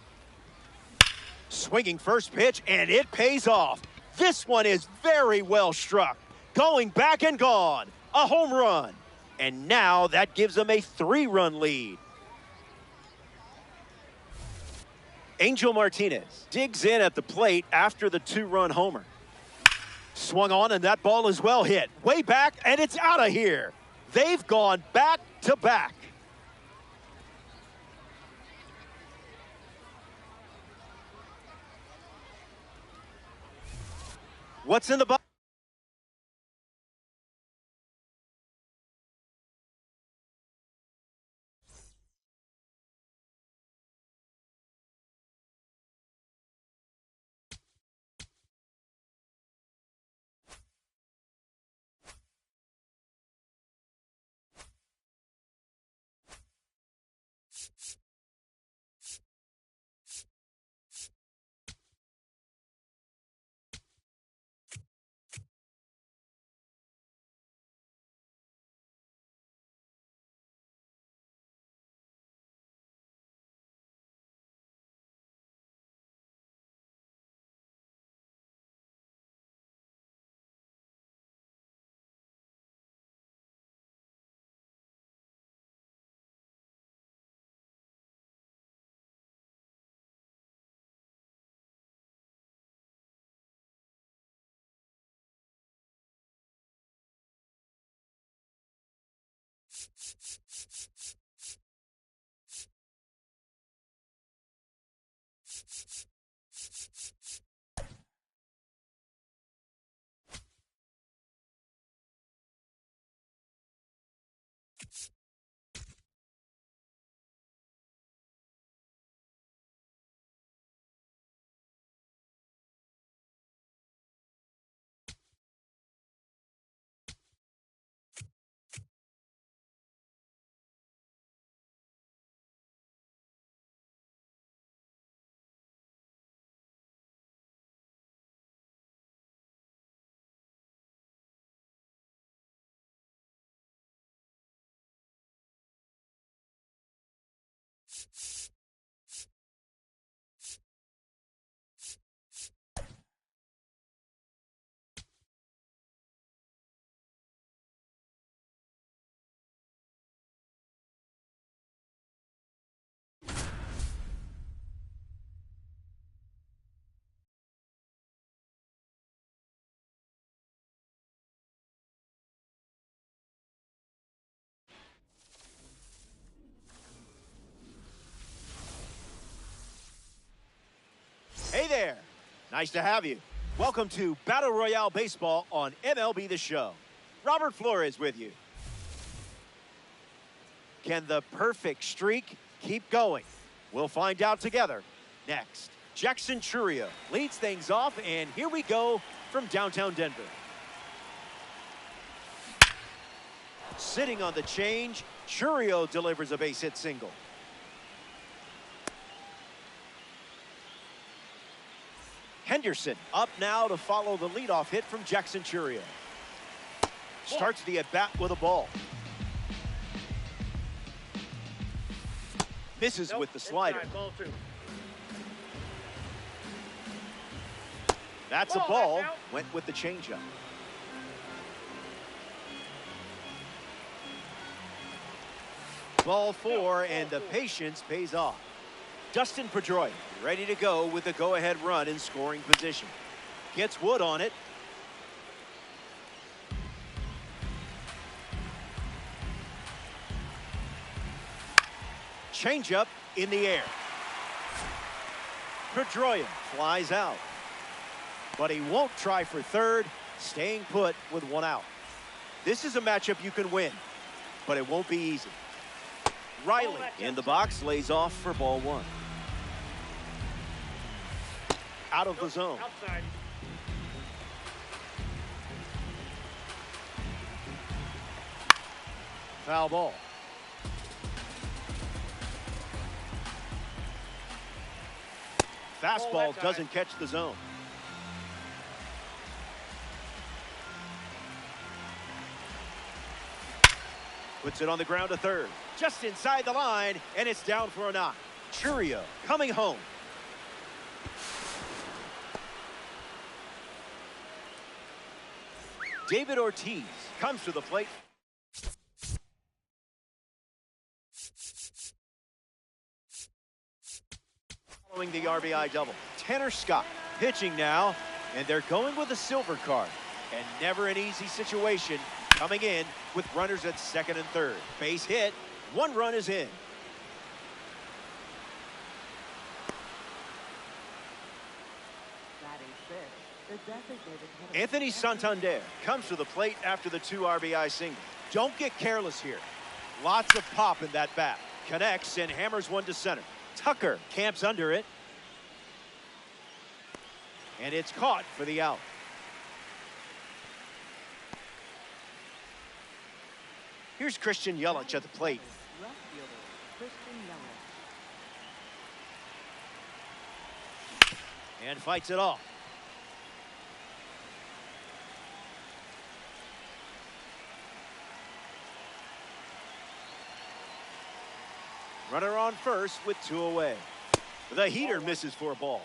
Swinging first pitch, and it pays off. This one is very well struck. Going back and gone. A home run. And now that gives them a 3-run lead. Angel Martinez digs in at the plate after the 2-run homer. Swung on, and that ball is well hit. Way back, and it's out of here. They've gone back to back. What's in the box? Nice to have you. Welcome to Battle Royale Baseball on MLB The Show. Robert Flores with you. Can the perfect streak keep going? We'll find out together next. Jackson Chourio leads things off, and here we go from downtown Denver. Sitting on the change, Chourio delivers a base hit single. Henderson up now to follow the leadoff hit from Jackson Chourio. Starts the at-bat with a ball. Misses with the slider. That's a ball. Went with the changeup. Ball 4, and the patience pays off. Dustin Pedroia ready to go with the go-ahead run in scoring position. Gets Wood on it. Changeup in the air. Pedroia flies out. But he won't try for third, staying put with one out. This is a matchup you can win, but it won't be easy. Riley in the box lays off for ball 1. Out of the zone. Outside. Foul ball. Fastball doesn't catch the zone. Puts it on the ground to third. Just inside the line, and it's down for a knock. Chourio coming home. David Ortiz comes to the plate. Following the RBI double. Tanner Scott pitching now, and they're going with a silver card. And never an easy situation coming in with runners at second and third. Base hit. 1 run is in. Batting fifth, the designated hitter. Anthony Santander comes to the plate after the 2 RBI single. Don't get careless here. Lots of pop in that bat. Connects and hammers one to center. Tucker camps under it. And it's caught for the out. Here's Christian Yelich at the plate. Left fielder, Christian Yelich. And fights it off. Runner on first with 2 away. The heater misses for a ball.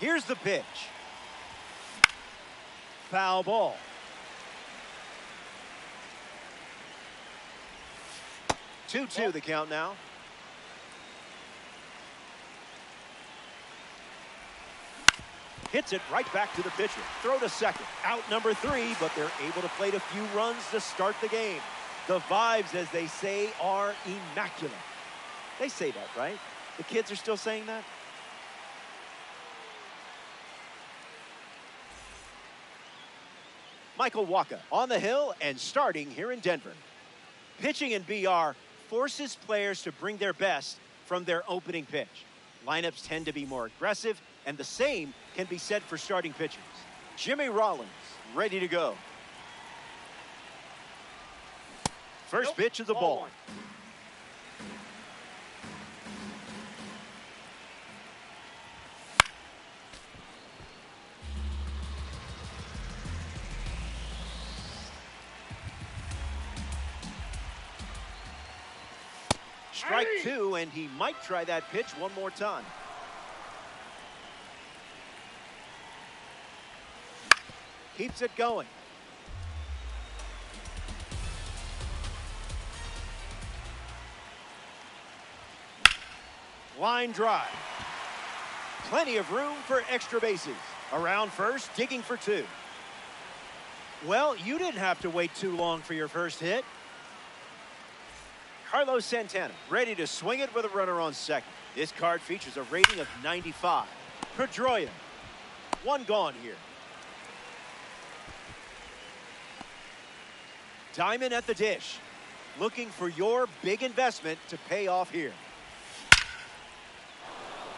Here's the pitch. Foul ball. Two the count now. Hits it right back to the pitcher. Throw to second. Out number 3, but they're able to plate a few runs to start the game. The vibes, as they say, are immaculate. They say that, right? The kids are still saying that? Michael Wacha on the hill and starting here in Denver. Pitching in BR forces players to bring their best from their opening pitch. Lineups tend to be more aggressive, and the same can be said for starting pitchers. Jimmy Rollins ready to go. First pitch is a ball. 1. Strike 2, and he might try that pitch one more time. Keeps it going. Line drive. Plenty of room for extra bases. Around first, digging for 2. Well, you didn't have to wait too long for your first hit. Carlos Santana, ready to swing it with a runner on second. This card features a rating of 95. Pedroia, one gone here. Diamond at the dish, looking for your big investment to pay off here.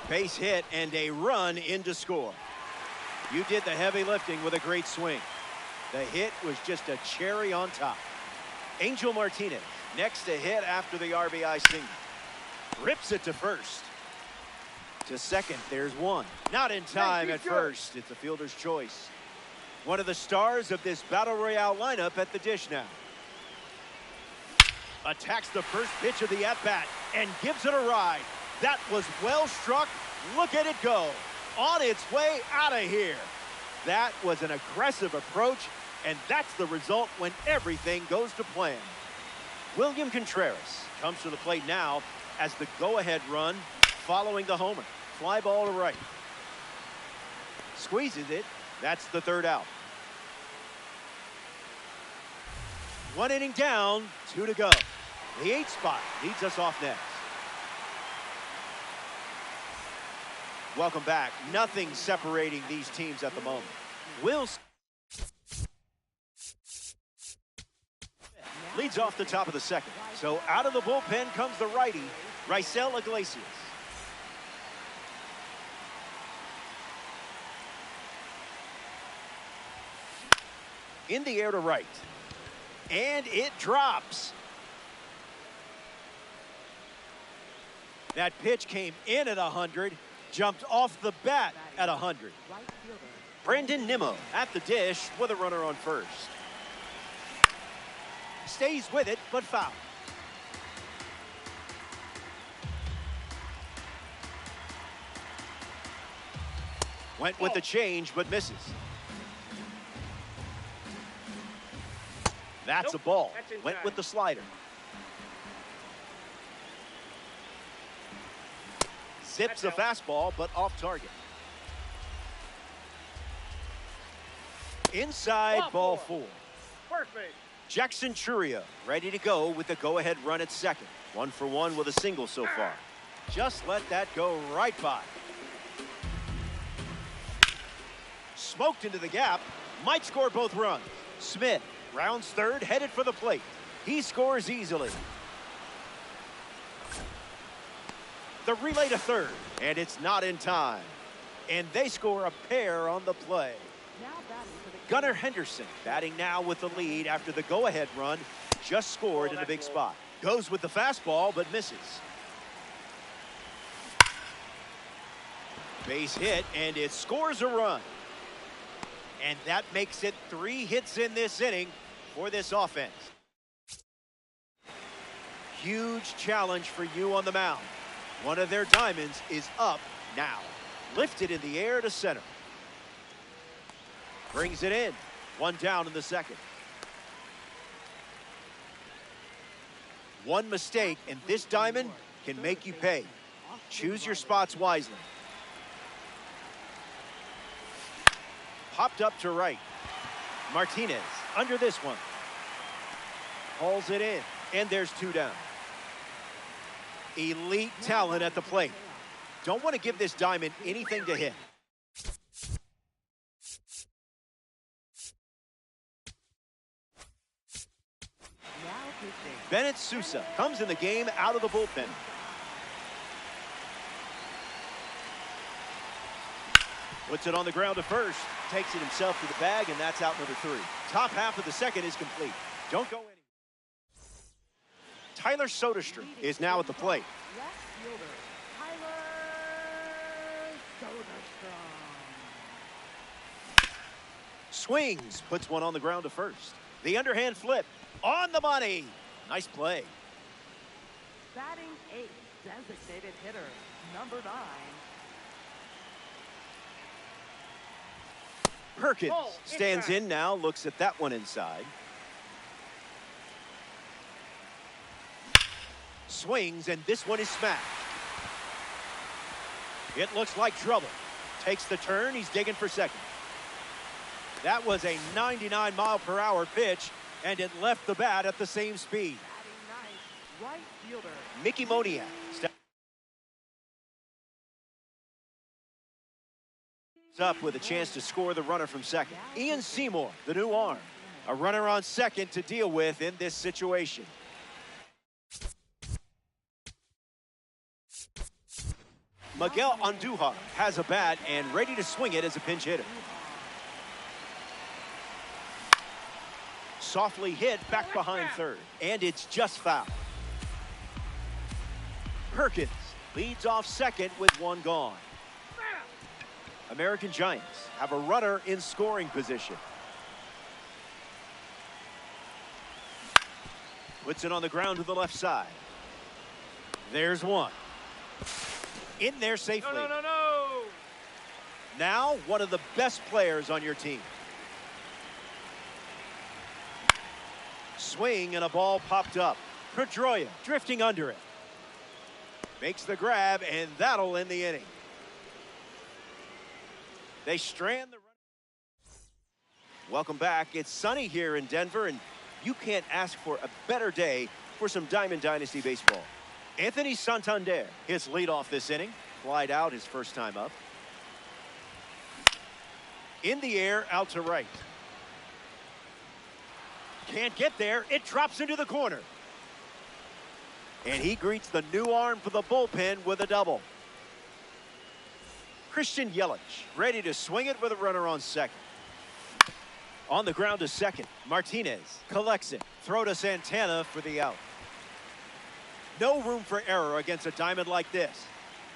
Base hit and a run in to score. You did the heavy lifting with a great swing. The hit was just a cherry on top. Angel Martinez, next to hit after the RBI single. Rips it to first. To second, there's one. Not in time at first. It's a fielder's choice. One of the stars of this Battle Royale lineup at the dish now. Attacks the first pitch of the at-bat and gives it a ride. That was well struck. Look at it go. On its way out of here. That was an aggressive approach, and that's the result when everything goes to plan. William Contreras comes to the plate now as the go-ahead run following the homer. Fly ball to right. Squeezes it. That's the third out. One inning down, 2 to go. The 8th spot leads us off next. Welcome back. Nothing separating these teams at the moment. Leads off the top of the second. So out of the bullpen comes the righty, Raisel Iglesias. In the air to right. And it drops. That pitch came in at 100, jumped off the bat at 100. Brandon Nimmo at the dish with a runner on first. Stays with it, but foul. Went with the change, but misses. That's a ball. Went with the slider. Zips a fastball, but off target. Inside, ball 4. Perfect. Jackson Chourio ready to go with the go-ahead run at second. 1 for 1 with a single so far. Just let that go right by. Smoked into the gap. Might score both runs. Smith rounds third, headed for the plate. He scores easily. The relay to third, and it's not in time. And they score a pair on the play. Gunnar Henderson batting now with the lead after the go-ahead run. Just scored in a big spot. Goes with the fastball, but misses. Base hit, and it scores a run. And that makes it 3 hits in this inning for this offense. Huge challenge for you on the mound. One of their diamonds is up now. Lifted in the air to center. Brings it in. 1 down in the second. One mistake, and this diamond can make you pay. Choose your spots wisely. Popped up to right. Martinez under this one. Hauls it in, and there's 2 down. Elite talent at the plate. Don't want to give this diamond anything to hit. Bennett Sousa comes in the game out of the bullpen. Puts it on the ground to first. Takes it himself to the bag, and that's out number 3. Top half of the second is complete. Don't go anywhere. Tyler Soderstrom is now at the plate. Left fielder, Tyler Soderstrom. Swings, puts one on the ground to first. The underhand flip, on the money. Nice play. Batting 8th, designated hitter, number 9. Perkins stands in now, looks at that one inside. Swings, and this one is smashed. It looks like trouble. Takes the turn, he's digging for second. That was a 99-mile-per-hour pitch, and it left the bat at the same speed. Batting ninth, right fielder. Mickey Moniak up with a chance to score the runner from second. Ian Seymour, the new arm. A runner on second to deal with in this situation. Miguel Andujar has a bat and ready to swing it as a pinch hitter. Softly hit back behind third, and it's just foul. Perkins leads off second with one gone. American Giants have a runner in scoring position. Puts it on the ground to the left side. There's one. In there safely. No. Now, one of the best players on your team. Swing and a ball popped up. Pedroia drifting under it. Makes the grab, and that'll end the inning. They strand the run. Welcome back. It's sunny here in Denver, and you can't ask for a better day for some Diamond Dynasty baseball. Anthony Santander, his leadoff this inning. Flied out his first time up. In the air, out to right. Can't get there. It drops into the corner. And he greets the new arm for the bullpen with a double. Christian Yelich ready to swing it with a runner on second. On the ground to second. Martinez collects it. Throw to Santana for the out. No room for error against a diamond like this.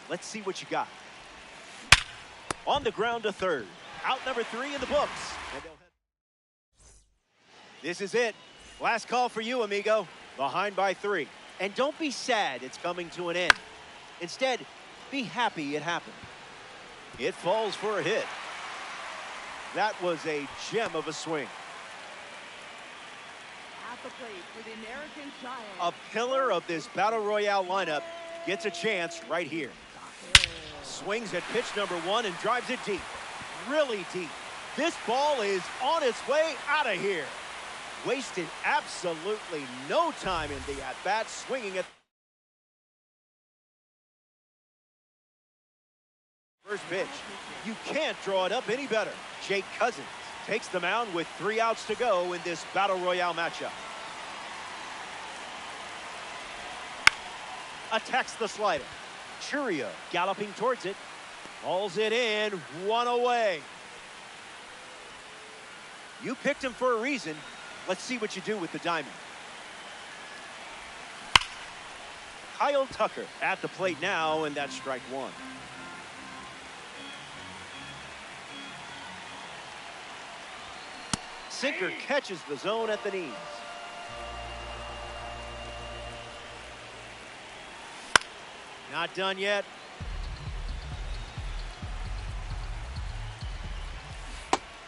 Let's see what you got. On the ground to third. Out number 3 in the books. This is it. Last call for you, amigo. Behind by 3. And don't be sad it's coming to an end. Instead, be happy it happened. It falls for a hit. That was a gem of a swing. At the plate for the American Giants. A pillar of this Battle Royale lineup gets a chance right here. Swings at pitch number 1 and drives it deep. Really deep. This ball is on its way out of here. Wasted absolutely no time in the at-bat, swinging at first pitch. You can't draw it up any better. Jake Cousins takes the mound with 3 outs to go in this Battle Royale matchup. Attacks the slider. Churio galloping towards it. Hauls it in, 1 away. You picked him for a reason. Let's see what you do with the diamond. Kyle Tucker at the plate now, and that's strike 1. Sinker catches the zone at the knees. Not done yet.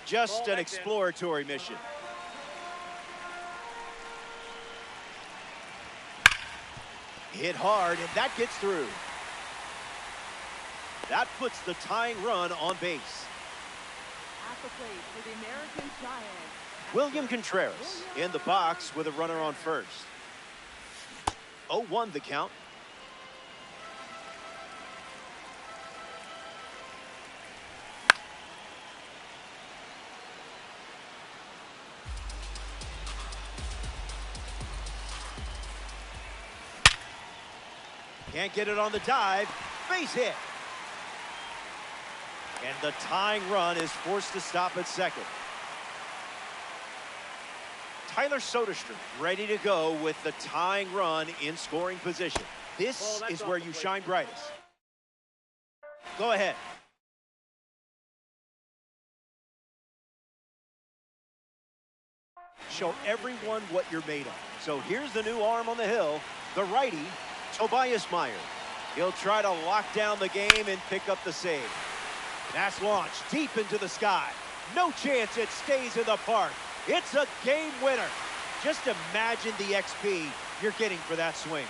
Just an exploratory mission. Hit hard, and that gets through. That puts the tying run on base. At the plate for the American Giants. William Contreras in the box with a runner on first. 0-1 the count. Can't get it on the dive. Base hit. And the tying run is forced to stop at second. Tyler Soderstrom ready to go with the tying run in scoring position. This is where you shine brightest. Go ahead. Show everyone what you're made of. So here's the new arm on the hill, the righty, Tobias Meyer. He'll try to lock down the game and pick up the save. That's launched deep into the sky. No chance it stays in the park. It's a game winner. Just imagine the XP you're getting for that swing.